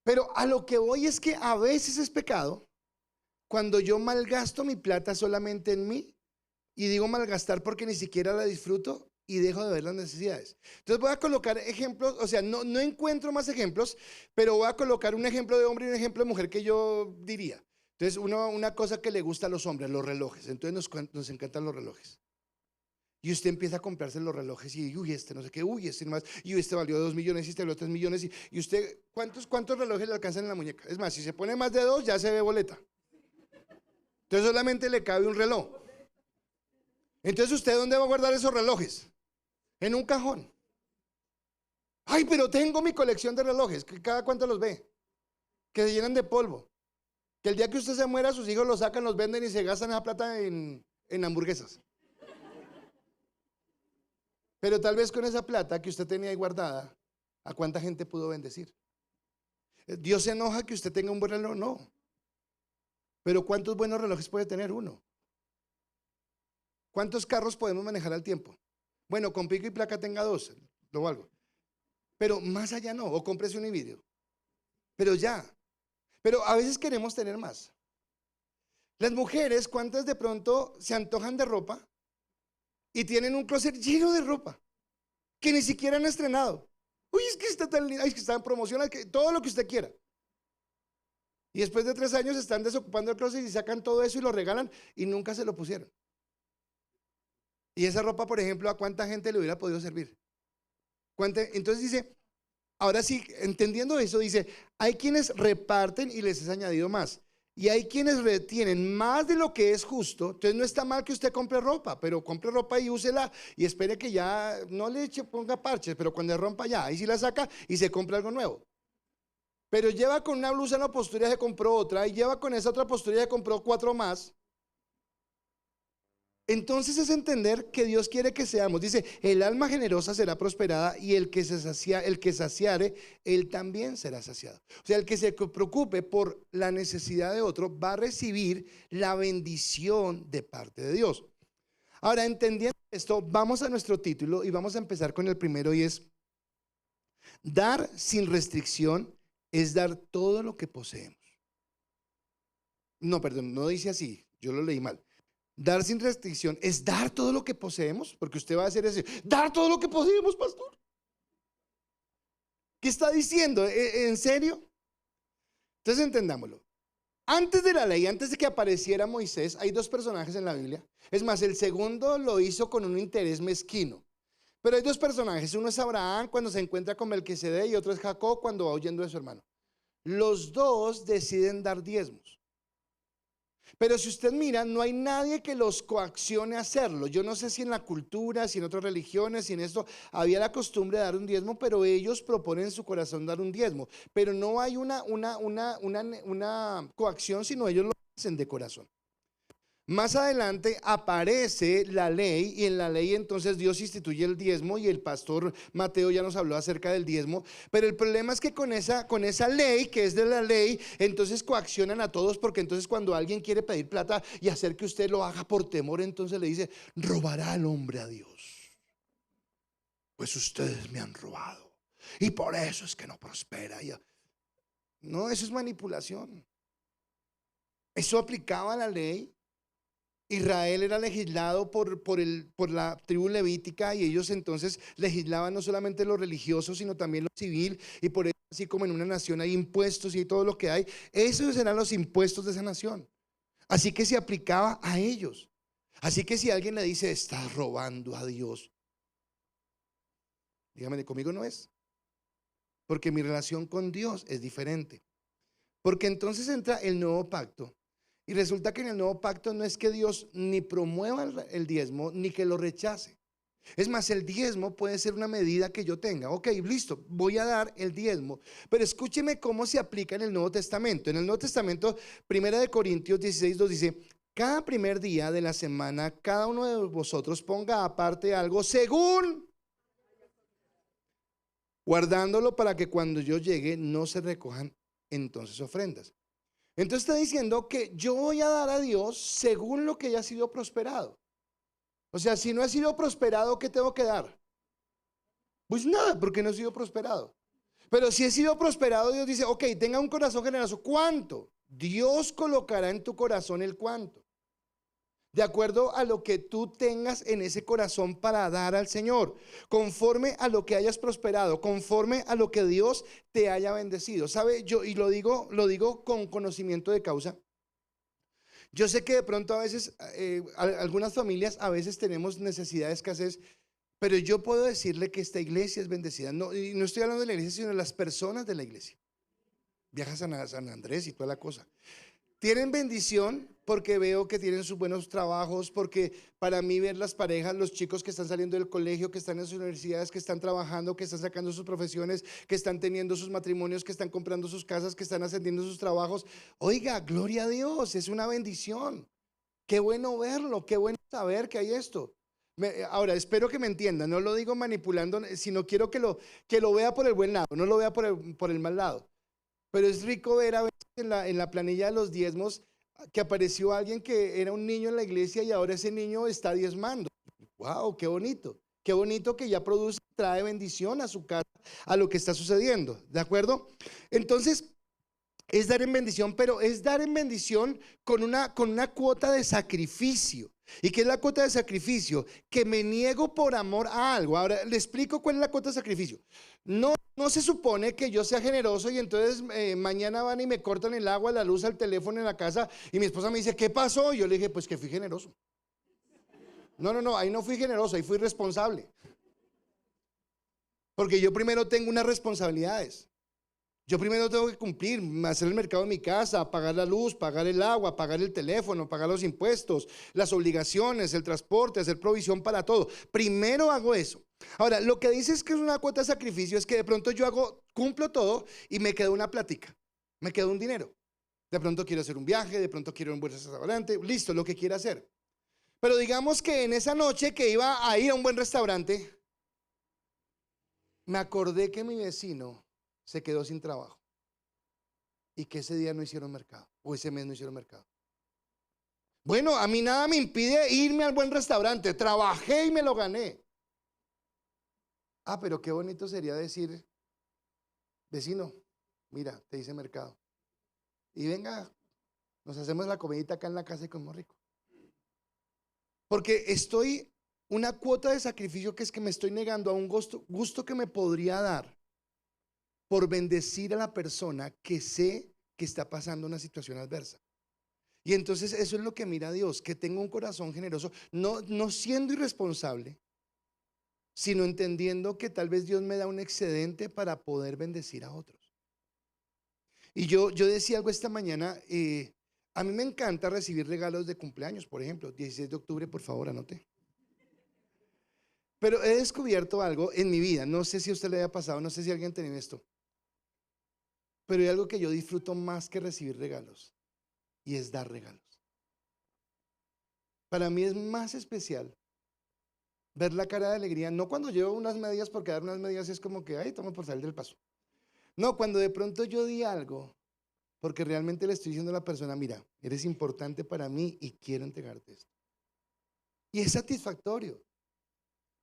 Pero a lo que voy es que a veces es pecado cuando yo malgasto mi plata solamente en mí. Y digo malgastar porque ni siquiera la disfruto y dejo de ver las necesidades. Entonces voy a colocar ejemplos, o sea, no encuentro más ejemplos, pero voy a colocar un ejemplo de hombre y un ejemplo de mujer que yo diría. Entonces, una cosa que le gusta a los hombres, los relojes. Entonces nos encantan los relojes. Y usted empieza a comprarse los relojes y, uy, este no sé qué, uy, este nomás, y este valió 2 millones y este valió 3 millones. Y usted, ¿cuántos relojes le alcanzan en la muñeca? Es más, si se pone más de 2, ya se ve boleta. Entonces solamente le cabe un reloj. Entonces, ¿usted dónde va a guardar esos relojes? En un cajón. Ay, pero tengo mi colección de relojes. ¿Cada cuánto los ve? Que se llenan de polvo. Que el día que usted se muera, sus hijos los sacan, los venden y se gastan esa plata en hamburguesas. Pero tal vez con esa plata que usted tenía ahí guardada, ¿a cuánta gente pudo bendecir? ¿Dios se enoja que usted tenga un buen reloj? No. Pero ¿cuántos buenos relojes puede tener uno? ¿Cuántos carros podemos manejar al tiempo? Bueno, con pico y placa tenga 2, lo valgo. Pero más allá no, o cómprese un Nvidia. Pero ya. Pero a veces queremos tener más. Las mujeres, ¿cuántas de pronto se antojan de ropa y tienen un closet lleno de ropa que ni siquiera han estrenado? Uy, es que está tan linda, es que está en promoción, es que todo lo que usted quiera. Y después de 3 años están desocupando el closet y sacan todo eso y lo regalan y nunca se lo pusieron. Y esa ropa, por ejemplo, ¿a cuánta gente le hubiera podido servir? Entonces dice, ahora sí, entendiendo eso, dice, hay quienes reparten y les es añadido más. Y hay quienes retienen más de lo que es justo. Entonces no está mal que usted compre ropa, pero compre ropa y úsela y espere que ya no le ponga parches, pero cuando rompa ya, ahí sí la saca y se compra algo nuevo. Pero lleva con una blusa una postura y se compró otra, y lleva con esa otra postura y se compró 4 más. Entonces es entender que Dios quiere que seamos. Dice, el alma generosa será prosperada y el que saciare, él también será saciado. O sea, el que se preocupe por la necesidad de otro va a recibir la bendición de parte de Dios. Ahora, entendiendo esto, vamos a nuestro título y vamos a empezar con el primero, y es: dar sin restricción es dar todo lo que poseemos. No, perdón, no dice así, yo lo leí mal. Dar sin restricción es dar todo lo que poseemos, porque usted va a hacer eso, dar todo lo que poseemos, pastor. ¿Qué está diciendo? ¿En serio? Entonces entendámoslo. Antes de la ley, antes de que apareciera Moisés, hay 2 personajes en la Biblia. Es más, el segundo lo hizo con un interés mezquino. Pero hay 2 personajes. Uno es Abraham cuando se encuentra con Melquisedec y otro es Jacob cuando va huyendo de su hermano. Los 2 deciden dar diezmos. Pero si usted mira, no hay nadie que los coaccione a hacerlo. Yo no sé si en la cultura, si en otras religiones, si en esto había la costumbre de dar un diezmo, pero ellos proponen en su corazón dar un diezmo. Pero no hay una coacción, sino ellos lo hacen de corazón. Más adelante aparece la ley, y en la ley entonces Dios instituye el diezmo, y el pastor Mateo ya nos habló acerca del diezmo. Pero el problema es que con esa ley, que es de la ley, entonces coaccionan a todos, porque entonces cuando alguien quiere pedir plata y hacer que usted lo haga por temor, entonces le dice: robará al hombre a Dios, pues ustedes me han robado y por eso es que no prospera. No, eso es manipulación. Eso aplicaba a la ley. Israel era legislado por la tribu levítica, y ellos entonces legislaban no solamente lo religioso, sino también lo civil, y por eso, así como en una nación hay impuestos y todo lo que hay, esos eran los impuestos de esa nación. Así que se aplicaba a ellos. Así que si alguien le dice: estás robando a Dios, dígame, conmigo no es, porque mi relación con Dios es diferente. Porque entonces entra el nuevo pacto. Y resulta que en el nuevo pacto no es que Dios ni promueva el diezmo ni que lo rechace. Es más, el diezmo puede ser una medida que yo tenga. Ok, listo, voy a dar el diezmo. Pero escúcheme cómo se aplica en el Nuevo Testamento. En el Nuevo Testamento, 1 Corintios 16:2 dice: cada primer día de la semana, cada uno de vosotros ponga aparte algo según, guardándolo para que cuando yo llegue no se recojan entonces ofrendas. Entonces está diciendo que yo voy a dar a Dios según lo que haya sido prosperado. O sea, si no he sido prosperado, ¿qué tengo que dar? Pues nada, porque no he sido prosperado. Pero si he sido prosperado, Dios dice: ok, tenga un corazón generoso. ¿Cuánto? Dios colocará en tu corazón el cuánto, de acuerdo a lo que tú tengas en ese corazón para dar al Señor, conforme a lo que hayas prosperado, conforme a lo que Dios te haya bendecido. ¿Sabe? Yo, y lo digo con conocimiento de causa. Yo sé que de pronto a veces, algunas familias a veces tenemos necesidad de escasez, pero yo puedo decirle que esta iglesia es bendecida. No, y no estoy hablando de la iglesia, sino de las personas de la iglesia. Viajas a San Andrés y toda la cosa. Tienen bendición porque veo que tienen sus buenos trabajos, porque para mí ver las parejas, los chicos que están saliendo del colegio, que están en sus universidades, que están trabajando, que están sacando sus profesiones, que están teniendo sus matrimonios, que están comprando sus casas, que están ascendiendo sus trabajos. Oiga, gloria a Dios, es una bendición. Qué bueno verlo, qué bueno saber que hay esto. Ahora, espero que me entiendan, no lo digo manipulando, sino quiero que lo vea por el buen lado, no lo vea por el mal lado. Pero es rico ver a veces en la planilla de los diezmos que apareció alguien que era un niño en la iglesia y ahora ese niño está diezmando. ¡Wow! ¡Qué bonito! Qué bonito que ya produce, trae bendición a su casa, a lo que está sucediendo. ¿De acuerdo? Entonces, es dar en bendición, pero es dar en bendición con una cuota de sacrificio. ¿Y qué es la cuota de sacrificio? Que me niego por amor a algo. Ahora le explico cuál es la cuota de sacrificio. No se supone que yo sea generoso y entonces mañana van y me cortan el agua, la luz, el teléfono en la casa y mi esposa me dice: ¿qué pasó? Y yo le dije: pues que fui generoso. No, ahí no fui generoso, ahí fui responsable. Porque yo primero tengo unas responsabilidades. Yo primero tengo que cumplir, hacer el mercado de mi casa, pagar la luz, pagar el agua, pagar el teléfono, pagar los impuestos, las obligaciones, el transporte, hacer provisión para todo. Primero hago eso. Ahora, lo que dice es que es una cuota de sacrificio, es que de pronto cumplo todo y me queda una plática, me queda un dinero. De pronto quiero hacer un viaje, de pronto quiero un buen restaurante, listo, lo que quiera hacer. Pero digamos que en esa noche que iba a ir a un buen restaurante, me acordé que mi vecino se quedó sin trabajo y que ese día no hicieron mercado o ese mes no hicieron mercado. Bueno, a mí nada me impide irme al buen restaurante, trabajé y me lo gané. Pero qué bonito sería decir: vecino, mira, te hice mercado y venga, nos hacemos la comidita acá en la casa y comemos rico. Porque una cuota de sacrificio que es que me estoy negando a un gusto que me podría dar por bendecir a la persona que sé que está pasando una situación adversa. Y entonces eso es lo que mira Dios, que tengo un corazón generoso, no siendo irresponsable, sino entendiendo que tal vez Dios me da un excedente para poder bendecir a otros. Y yo decía algo esta mañana, a mí me encanta recibir regalos de cumpleaños, por ejemplo, 16 de octubre, por favor, anote. Pero he descubierto algo en mi vida, no sé si a usted le haya pasado, no sé si alguien tiene esto. Pero hay algo que yo disfruto más que recibir regalos, y es dar regalos. Para mí es más especial ver la cara de alegría, no cuando llevo unas medias, porque dar unas medias es como que, estamos por salir del paso. No, cuando de pronto yo di algo, porque realmente le estoy diciendo a la persona: mira, eres importante para mí y quiero entregarte esto. Y es satisfactorio,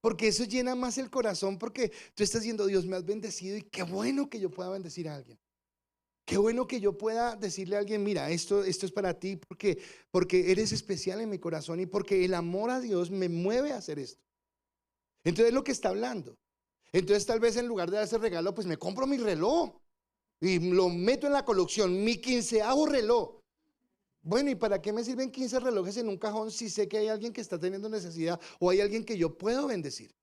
porque eso llena más el corazón, porque tú estás diciendo: Dios, me has bendecido y qué bueno que yo pueda bendecir a alguien. Qué bueno que yo pueda decirle a alguien: mira, esto es para ti porque eres especial en mi corazón y porque el amor a Dios me mueve a hacer esto. Entonces es lo que está hablando. Entonces tal vez en lugar de darse regalo, pues me compro mi reloj y lo meto en la colección, mi 15º reloj. Bueno, ¿y para qué me sirven 15 relojes en un cajón si sé que hay alguien que está teniendo necesidad o hay alguien que yo puedo bendecir?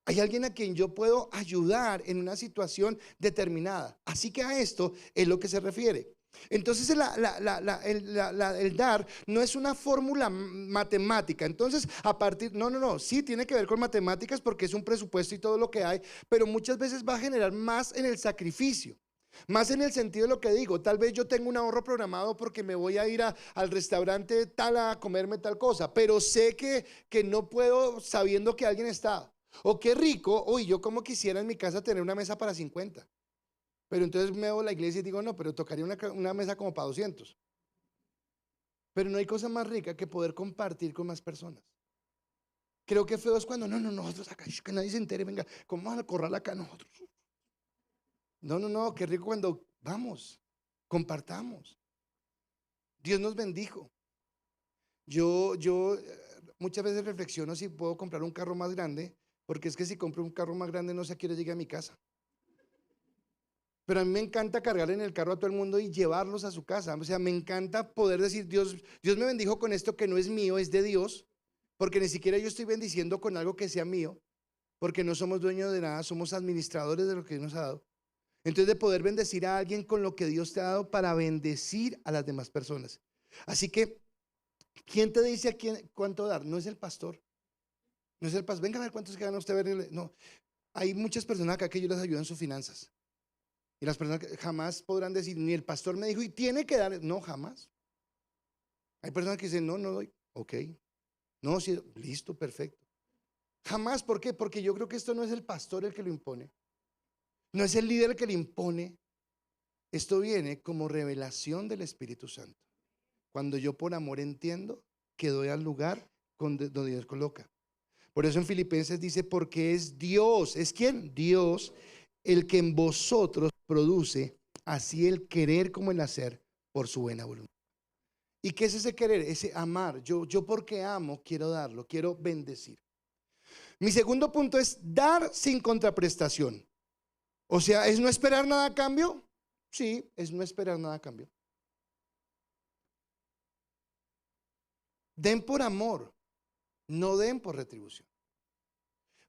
Hay alguien a quien yo puedo ayudar en una situación determinada. Así que a esto es lo que se refiere. Entonces el dar no es una fórmula matemática. Entonces no, sí tiene que ver con matemáticas porque es un presupuesto y todo lo que hay, pero muchas veces va a generar más en el sacrificio. Más en el sentido de lo que digo, tal vez yo tengo un ahorro programado porque me voy a ir al restaurante tal a comerme tal cosa, pero sé que no puedo sabiendo que alguien está. O qué rico, uy, yo como quisiera en mi casa tener una mesa para 50. Pero entonces me voy a la iglesia y digo, no, pero tocaría una mesa como para 200. Pero no hay cosa más rica que poder compartir con más personas. Creo que feo es cuando, no, nosotros acá, que nadie se entere, venga, ¿cómo vamos a correr acá nosotros? No, qué rico cuando vamos, compartamos. Dios nos bendijo. Yo muchas veces reflexiono si puedo comprar un carro más grande, porque es que si compro un carro más grande no sé a qué hora llegue a mi casa. Pero a mí me encanta cargar en el carro a todo el mundo y llevarlos a su casa. O sea, me encanta poder decir, Dios me bendijo con esto que no es mío, es de Dios, porque ni siquiera yo estoy bendiciendo con algo que sea mío, porque no somos dueños de nada, somos administradores de lo que Dios nos ha dado. Entonces, de poder bendecir a alguien con lo que Dios te ha dado para bendecir a las demás personas. Así que, ¿quién te dice a quién cuánto dar? No es el pastor. No es el pastor. Venga a ver cuántos gana usted. No, hay muchas personas acá que yo les ayudo en sus finanzas. Y las personas jamás podrán decir, ni el pastor me dijo, y tiene que dar. No, jamás. Hay personas que dicen, no doy. Ok. No, sí, listo, perfecto. Jamás, ¿por qué? Porque yo creo que esto no es el pastor el que lo impone. No es el líder el que lo impone. Esto viene como revelación del Espíritu Santo. Cuando yo por amor entiendo que doy al lugar donde Dios coloca. Por eso en Filipenses dice, porque es Dios. ¿Es quién? Dios el que en vosotros produce así el querer como el hacer por su buena voluntad. ¿Y qué es ese querer? Ese amar. Yo porque amo quiero darlo, quiero bendecir. Mi segundo punto es dar sin contraprestación. O sea, ¿es no esperar nada a cambio? Sí, es no esperar nada a cambio. Den por amor, no den por retribución.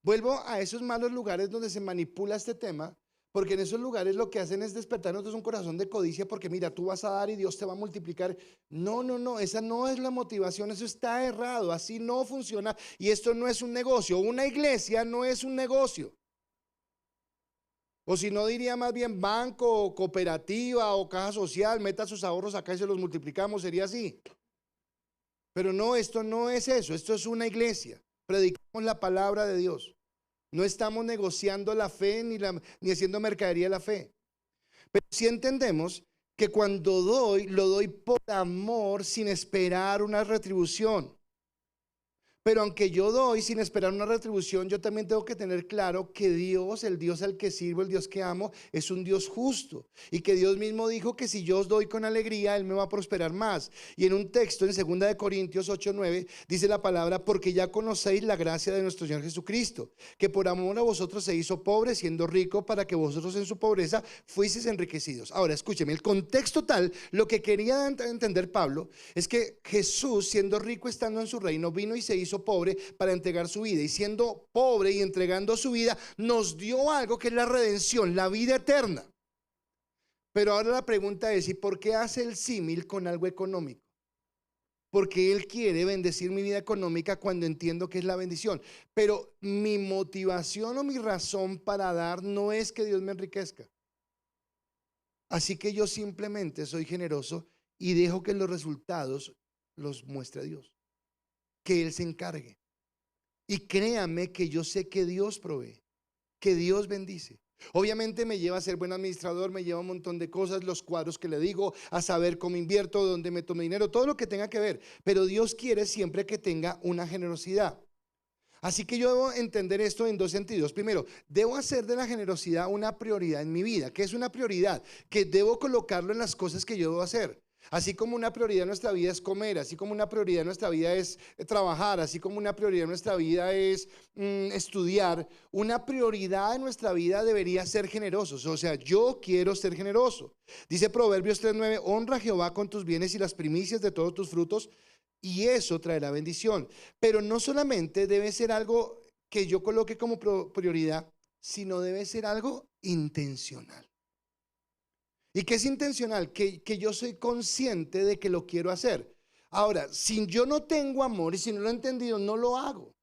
Vuelvo a esos malos lugares donde se manipula este tema, porque en esos lugares lo que hacen es despertar nosotros un corazón de codicia, porque mira, tú vas a dar y Dios te va a multiplicar. No, esa no es la motivación, eso está errado, así no funciona y esto no es un negocio. Una iglesia no es un negocio. O si no diría más bien banco, o cooperativa o caja social, meta sus ahorros acá y se los multiplicamos, sería así. Pero no, esto no es eso, esto es una iglesia. Predicamos la palabra de Dios. No estamos negociando la fe ni haciendo mercadería de la fe. Pero sí entendemos que cuando doy, lo doy por amor sin esperar una retribución. Pero aunque yo doy sin esperar una retribución, yo también tengo que tener claro que Dios, el Dios al que sirvo, el Dios que amo, es un Dios justo. Y que Dios mismo dijo que si yo os doy con alegría, Él me va a prosperar más. Y en un texto en 2 de Corintios 8:9 dice la palabra, porque ya conocéis la gracia de nuestro Señor Jesucristo, que por amor a vosotros se hizo pobre, siendo rico, para que vosotros en su pobreza fuisteis enriquecidos. Ahora, escúcheme, el contexto tal, lo que quería entender Pablo, es que Jesús, siendo rico estando en su reino, vino y se hizo pobre para entregar su vida, y siendo pobre y entregando su vida nos dio algo que es la redención, la vida eterna. Pero ahora la pregunta es, ¿y por qué hace el símil con algo económico? Porque Él quiere bendecir mi vida económica cuando entiendo que es la bendición. Pero mi motivación o mi razón para dar no es que Dios me enriquezca. Así que yo simplemente soy generoso y dejo que los resultados los muestre Dios, que Él se encargue. Y créame que yo sé que Dios provee, que Dios bendice. Obviamente me lleva a ser buen administrador, me lleva a un montón de cosas, los cuadros que le digo, a saber cómo invierto, dónde meto mi dinero, todo lo que tenga que ver. Pero Dios quiere siempre que tenga una generosidad. Así que yo debo entender esto en dos sentidos. Primero, debo hacer de la generosidad una prioridad en mi vida. ¿Qué es una prioridad? Que debo colocarlo en las cosas que yo debo hacer. Así como una prioridad en nuestra vida es comer, así como una prioridad en nuestra vida es trabajar, así como una prioridad en nuestra vida es estudiar, una prioridad en nuestra vida debería ser generosos. O sea, yo quiero ser generoso. Dice Proverbios 3:9, honra a Jehová con tus bienes y las primicias de todos tus frutos, y eso traerá bendición. Pero no solamente debe ser algo que yo coloque como prioridad, sino debe ser algo intencional. ¿Y qué es intencional? Que yo soy consciente de que lo quiero hacer. Ahora, si yo no tengo amor y si no lo he entendido, no lo hago.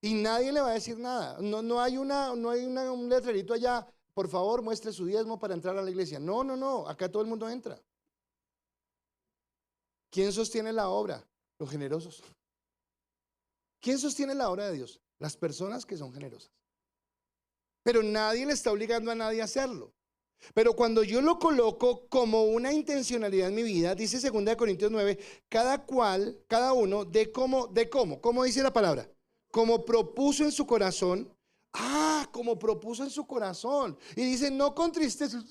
Y nadie le va a decir nada. No hay un letrerito allá, por favor, muestre su diezmo para entrar a la iglesia. No, no, no, acá todo el mundo entra. ¿Quién sostiene la obra? Los generosos. ¿Quién sostiene la obra de Dios? Las personas que son generosas. Pero nadie le está obligando a nadie a hacerlo. Pero cuando yo lo coloco como una intencionalidad en mi vida, dice 2 Corintios 9, cada uno ¿cómo dice la palabra? Como propuso en su corazón. Como propuso en su corazón. Y dice, no con tristeza.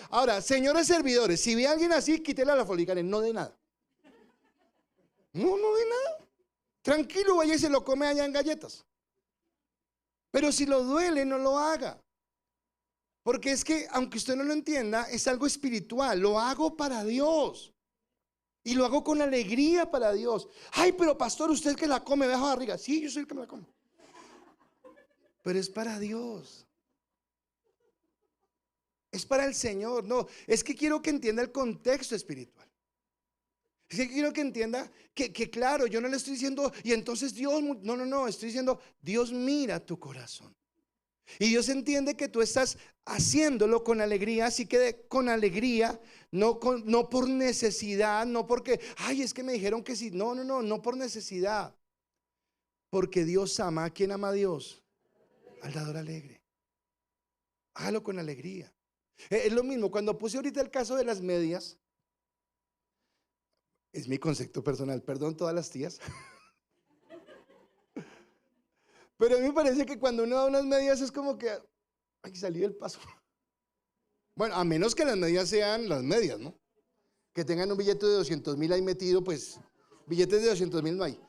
Ahora, señores servidores, si ve a alguien así, quítele a la folicaria, no de nada. No de nada. Tranquilo, vaya y se lo come allá en galletas. Pero si lo duele, no lo haga. Porque es que, aunque usted no lo entienda, es algo espiritual. Lo hago para Dios. Y lo hago con alegría para Dios. Ay, pero pastor, usted que la come, baja barriga. Sí, yo soy el que me la como. Pero es para Dios. Es para el Señor. No, es que quiero que entienda el contexto espiritual. Es que quiero que entienda que claro, yo no le estoy diciendo, y entonces Dios, no, estoy diciendo, Dios mira tu corazón. Y Dios entiende que tú estás haciéndolo con alegría, así que con alegría, no por necesidad, no porque, ay, es que me dijeron que sí, no por necesidad, porque Dios ama. ¿A quién ama a Dios? Al dador alegre. Hágalo con alegría. Es lo mismo, cuando puse ahorita el caso de las medias, es mi concepto personal, perdón todas las tías. Pero a mí me parece que cuando uno da unas medias es como que hay que salir del paso. Bueno, a menos que las medias sean las medias, ¿no? Que tengan un billete de 200,000 ahí metido, pues billetes de 200,000 no hay.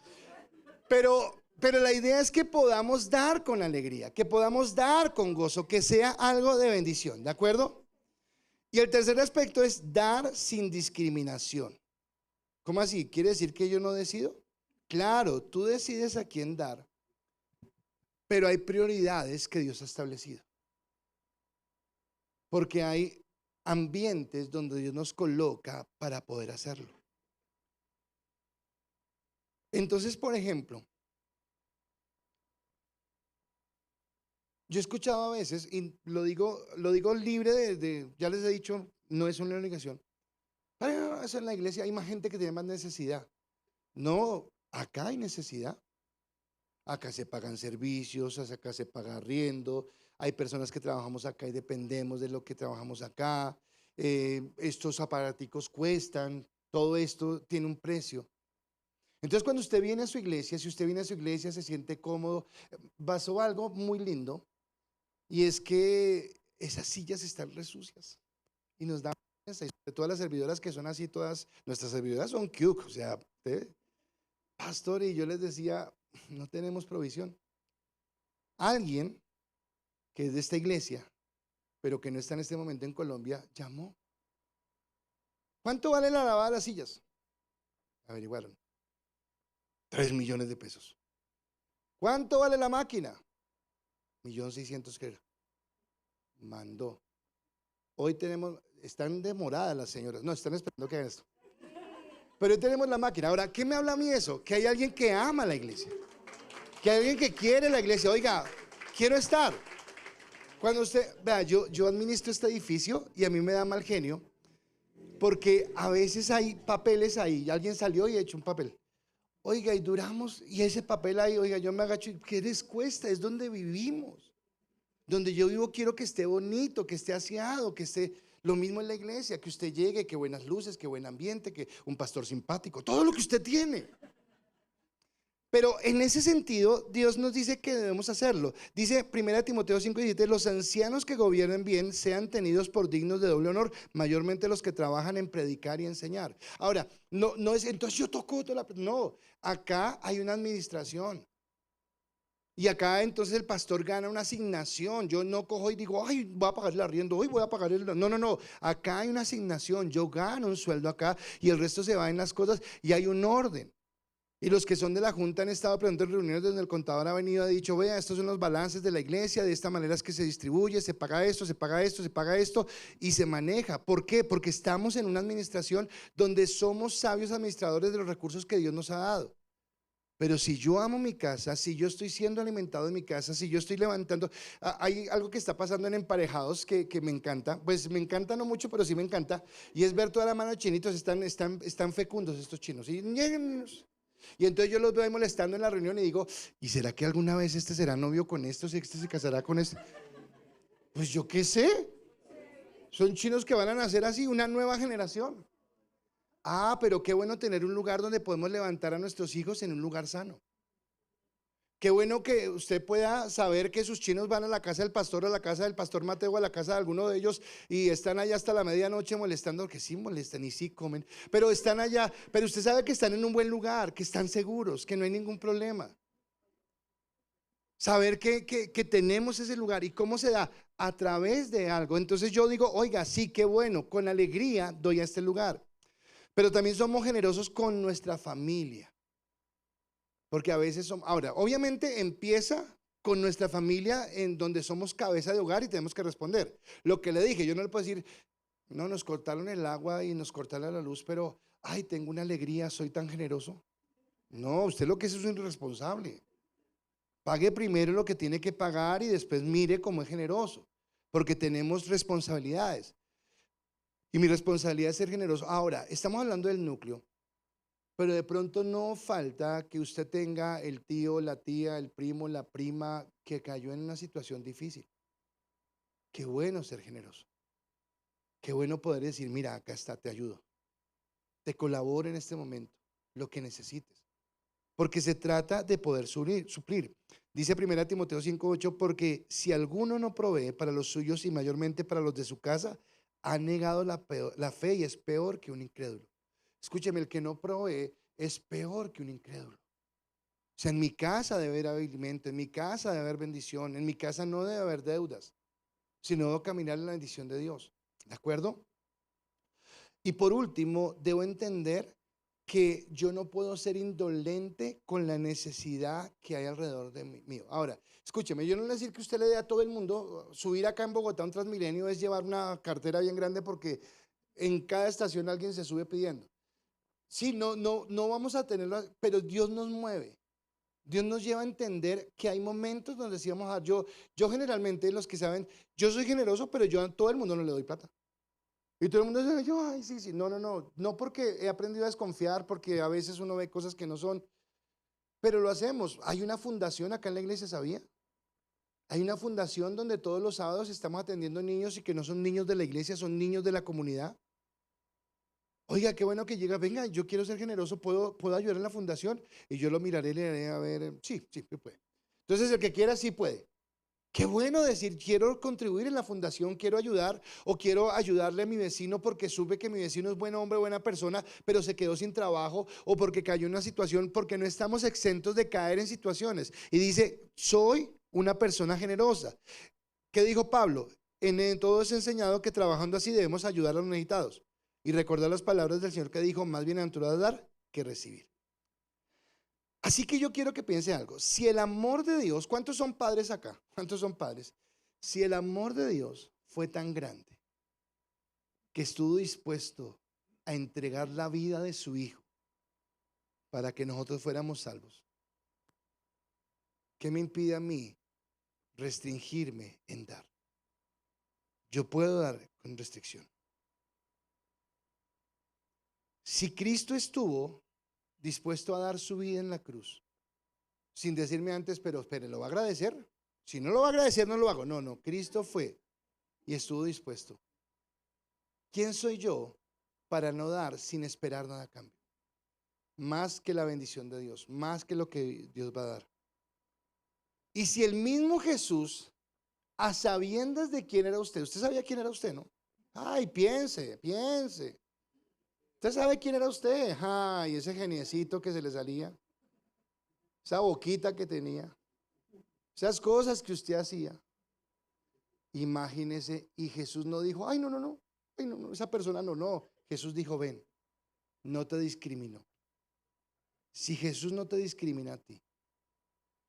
Pero la idea es que podamos dar con alegría, que podamos dar con gozo, que sea algo de bendición, ¿de acuerdo? Y el tercer aspecto es dar sin discriminación. ¿Cómo así? ¿Quiere decir que yo no decido? Claro, tú decides a quién dar. Pero hay prioridades que Dios ha establecido. Porque hay ambientes donde Dios nos coloca para poder hacerlo. Entonces, por ejemplo, yo he escuchado a veces, y lo digo libre ya les he dicho, no es una obligación. Para eso en la iglesia hay más gente que tiene más necesidad. No, acá hay necesidad. Acá se pagan servicios, acá se paga arriendo, hay personas que trabajamos acá y dependemos de lo que trabajamos acá. Estos aparaticos cuestan, todo esto tiene un precio. Entonces cuando usted viene a su iglesia, si usted viene a su iglesia se siente cómodo, pasó algo muy lindo y es que esas sillas están resucias y nos da de todas las servidoras que son así, todas nuestras servidoras son cute, o sea, pastor, y yo les decía, no tenemos provisión. Alguien que es de esta iglesia, pero que no está en este momento en Colombia, llamó. ¿Cuánto vale la lavada de las sillas? Averiguaron. 3 millones de pesos. ¿Cuánto vale la máquina? 1.600.000 que era. Mandó. Hoy están demoradas las señoras. No, están esperando que hagan esto. Pero hoy tenemos la máquina. Ahora, ¿qué me habla a mí eso? Que hay alguien que ama la iglesia. Que hay alguien que quiere la iglesia. Oiga, quiero estar. Cuando usted, vea, yo administro este edificio y a mí me da mal genio porque a veces hay papeles ahí. Alguien salió y echó un papel. Oiga, y duramos, y ese papel ahí, oiga, yo me agacho, ¿qué les cuesta? Es donde vivimos. Donde yo vivo quiero que esté bonito, que esté aseado, que esté lo mismo en la iglesia, que usted llegue, que buenas luces, que buen ambiente, que un pastor simpático, todo lo que usted tiene. Pero en ese sentido, Dios nos dice que debemos hacerlo. Dice 1 Timoteo 5:17, los ancianos que gobiernen bien sean tenidos por dignos de doble honor, mayormente los que trabajan en predicar y enseñar. Ahora, no es, entonces yo toco toda no, acá hay una administración. Y acá entonces el pastor gana una asignación. Yo no cojo y digo, ay, voy a pagar el arriendo, hoy voy a pagar el... No. Acá hay una asignación. Yo gano un sueldo acá y el resto se va en las cosas y hay un orden. Y los que son de la junta han estado preguntando en reuniones donde el contador ha venido y ha dicho, vea, estos son los balances de la iglesia, de esta manera es que se distribuye, se paga esto, se paga esto, se paga esto y se maneja. ¿Por qué? Porque estamos en una administración donde somos sabios administradores de los recursos que Dios nos ha dado. Pero si yo amo mi casa, si yo estoy siendo alimentado en mi casa, si yo estoy levantando, hay algo que está pasando en Emparejados que me encanta, pues me encanta no mucho, pero sí me encanta, y es ver toda la mano de chinitos, están fecundos estos chinos, y entonces yo los veo ahí molestando en la reunión y digo, ¿y será que alguna vez este será novio con estos y este se casará con este? Pues yo qué sé, son chinos que van a nacer así, una nueva generación. Ah, pero qué bueno tener un lugar donde podemos levantar a nuestros hijos en un lugar sano. Qué bueno que usted pueda saber que sus chinos van a la casa del pastor, a la casa del pastor Mateo, a la casa de alguno de ellos y están allá hasta la medianoche molestando, que sí molestan y sí comen, pero están allá, pero usted sabe que están en un buen lugar, que están seguros, que no hay ningún problema. Saber que tenemos ese lugar y cómo se da a través de algo. Entonces yo digo, oiga, sí, qué bueno, con alegría doy a este lugar, pero también somos generosos con nuestra familia. Porque a veces somos, ahora, obviamente empieza con nuestra familia en donde somos cabeza de hogar y tenemos que responder. Lo que le dije, yo no le puedo decir, no, nos cortaron el agua y nos cortaron la luz, pero, ay, tengo una alegría, soy tan generoso. No, usted lo que es un irresponsable. Pague primero lo que tiene que pagar y después mire cómo es generoso, porque tenemos responsabilidades. Y mi responsabilidad es ser generoso. Ahora, estamos hablando del núcleo. Pero de pronto no falta que usted tenga el tío, la tía, el primo, la prima que cayó en una situación difícil. Qué bueno ser generoso. Qué bueno poder decir, mira, acá está, te ayudo. Te colaboro en este momento, lo que necesites. Porque se trata de poder suplir. Dice 1 Timoteo 5:8, porque si alguno no provee para los suyos y mayormente para los de su casa, ha negado la fe y es peor que un incrédulo. Escúcheme, el que no provee es peor que un incrédulo. O sea, en mi casa debe haber alimento, en mi casa debe haber bendición, en mi casa no debe haber deudas, sino debo caminar en la bendición de Dios. ¿De acuerdo? Y por último, debo entender que yo no puedo ser indolente con la necesidad que hay alrededor de mí, mío. Ahora, escúcheme, yo no le voy a decir que usted le dé a todo el mundo, subir acá en Bogotá un Transmilenio es llevar una cartera bien grande porque en cada estación alguien se sube pidiendo. Sí, no vamos a tenerlo, pero Dios nos mueve. Dios nos lleva a entender que hay momentos donde sí vamos a dar. Yo generalmente, los que saben, yo soy generoso, pero yo a todo el mundo no le doy plata. Y todo el mundo dice, yo, ay, sí, sí. No porque he aprendido a desconfiar, porque a veces uno ve cosas que no son, pero lo hacemos. Hay una fundación acá en la iglesia, ¿sabía? Hay una fundación donde todos los sábados estamos atendiendo niños y que no son niños de la iglesia, son niños de la comunidad. Oiga, qué bueno que llega, venga, yo quiero ser generoso, puedo ayudar en la fundación y yo lo miraré y le haré a ver, sí, sí, puede. Entonces el que quiera sí puede. Qué bueno decir, quiero contribuir en la fundación, quiero ayudar o quiero ayudarle a mi vecino porque supe que mi vecino es buen hombre, buena persona, pero se quedó sin trabajo o porque cayó en una situación, porque no estamos exentos de caer en situaciones. Y dice, soy una persona generosa. ¿Qué dijo Pablo? En todo es enseñado que trabajando así debemos ayudar a los necesitados. Y recordar las palabras del Señor que dijo, más bienaventurado dar que recibir. Así que yo quiero que piense algo. Si el amor de Dios, ¿cuántos son padres acá? ¿Cuántos son padres? Si el amor de Dios fue tan grande que estuvo dispuesto a entregar la vida de su hijo para que nosotros fuéramos salvos, ¿qué me impide a mí restringirme en dar? Yo puedo dar con restricción. Si Cristo estuvo dispuesto a dar su vida en la cruz, sin decirme antes, pero espere, ¿lo va a agradecer? Si no lo va a agradecer, no lo hago. No, Cristo fue y estuvo dispuesto. ¿Quién soy yo para no dar sin esperar nada a cambio? Más que la bendición de Dios, más que lo que Dios va a dar. Y si el mismo Jesús, a sabiendas de quién era usted sabía quién era usted, ¿no? Ay, piense. Usted sabe quién era usted. Ay, ese geniecito que se le salía, esa boquita que tenía, esas cosas que usted hacía. Imagínese, y Jesús no dijo, ay, no, esa persona no. Jesús dijo, ven, no te discriminó. Si Jesús no te discrimina a ti,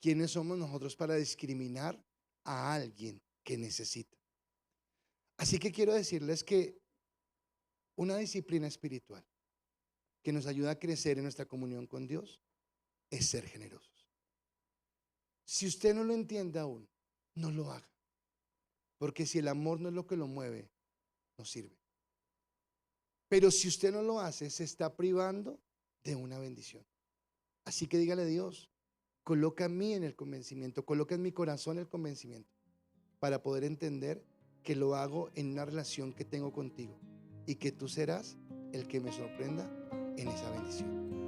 ¿quiénes somos nosotros para discriminar a alguien que necesita? Así que quiero decirles que una disciplina espiritual que nos ayuda a crecer en nuestra comunión con Dios es ser generosos. Si usted no lo entiende aún, no lo haga. Porque si el amor no es lo que lo mueve, no sirve. Pero si usted no lo hace, se está privando de una bendición. Así que dígale a Dios, coloca en mí en el convencimiento, coloca en mi corazón el convencimiento para poder entender que lo hago en una relación que tengo contigo y que tú serás el que me sorprenda en esa bendición.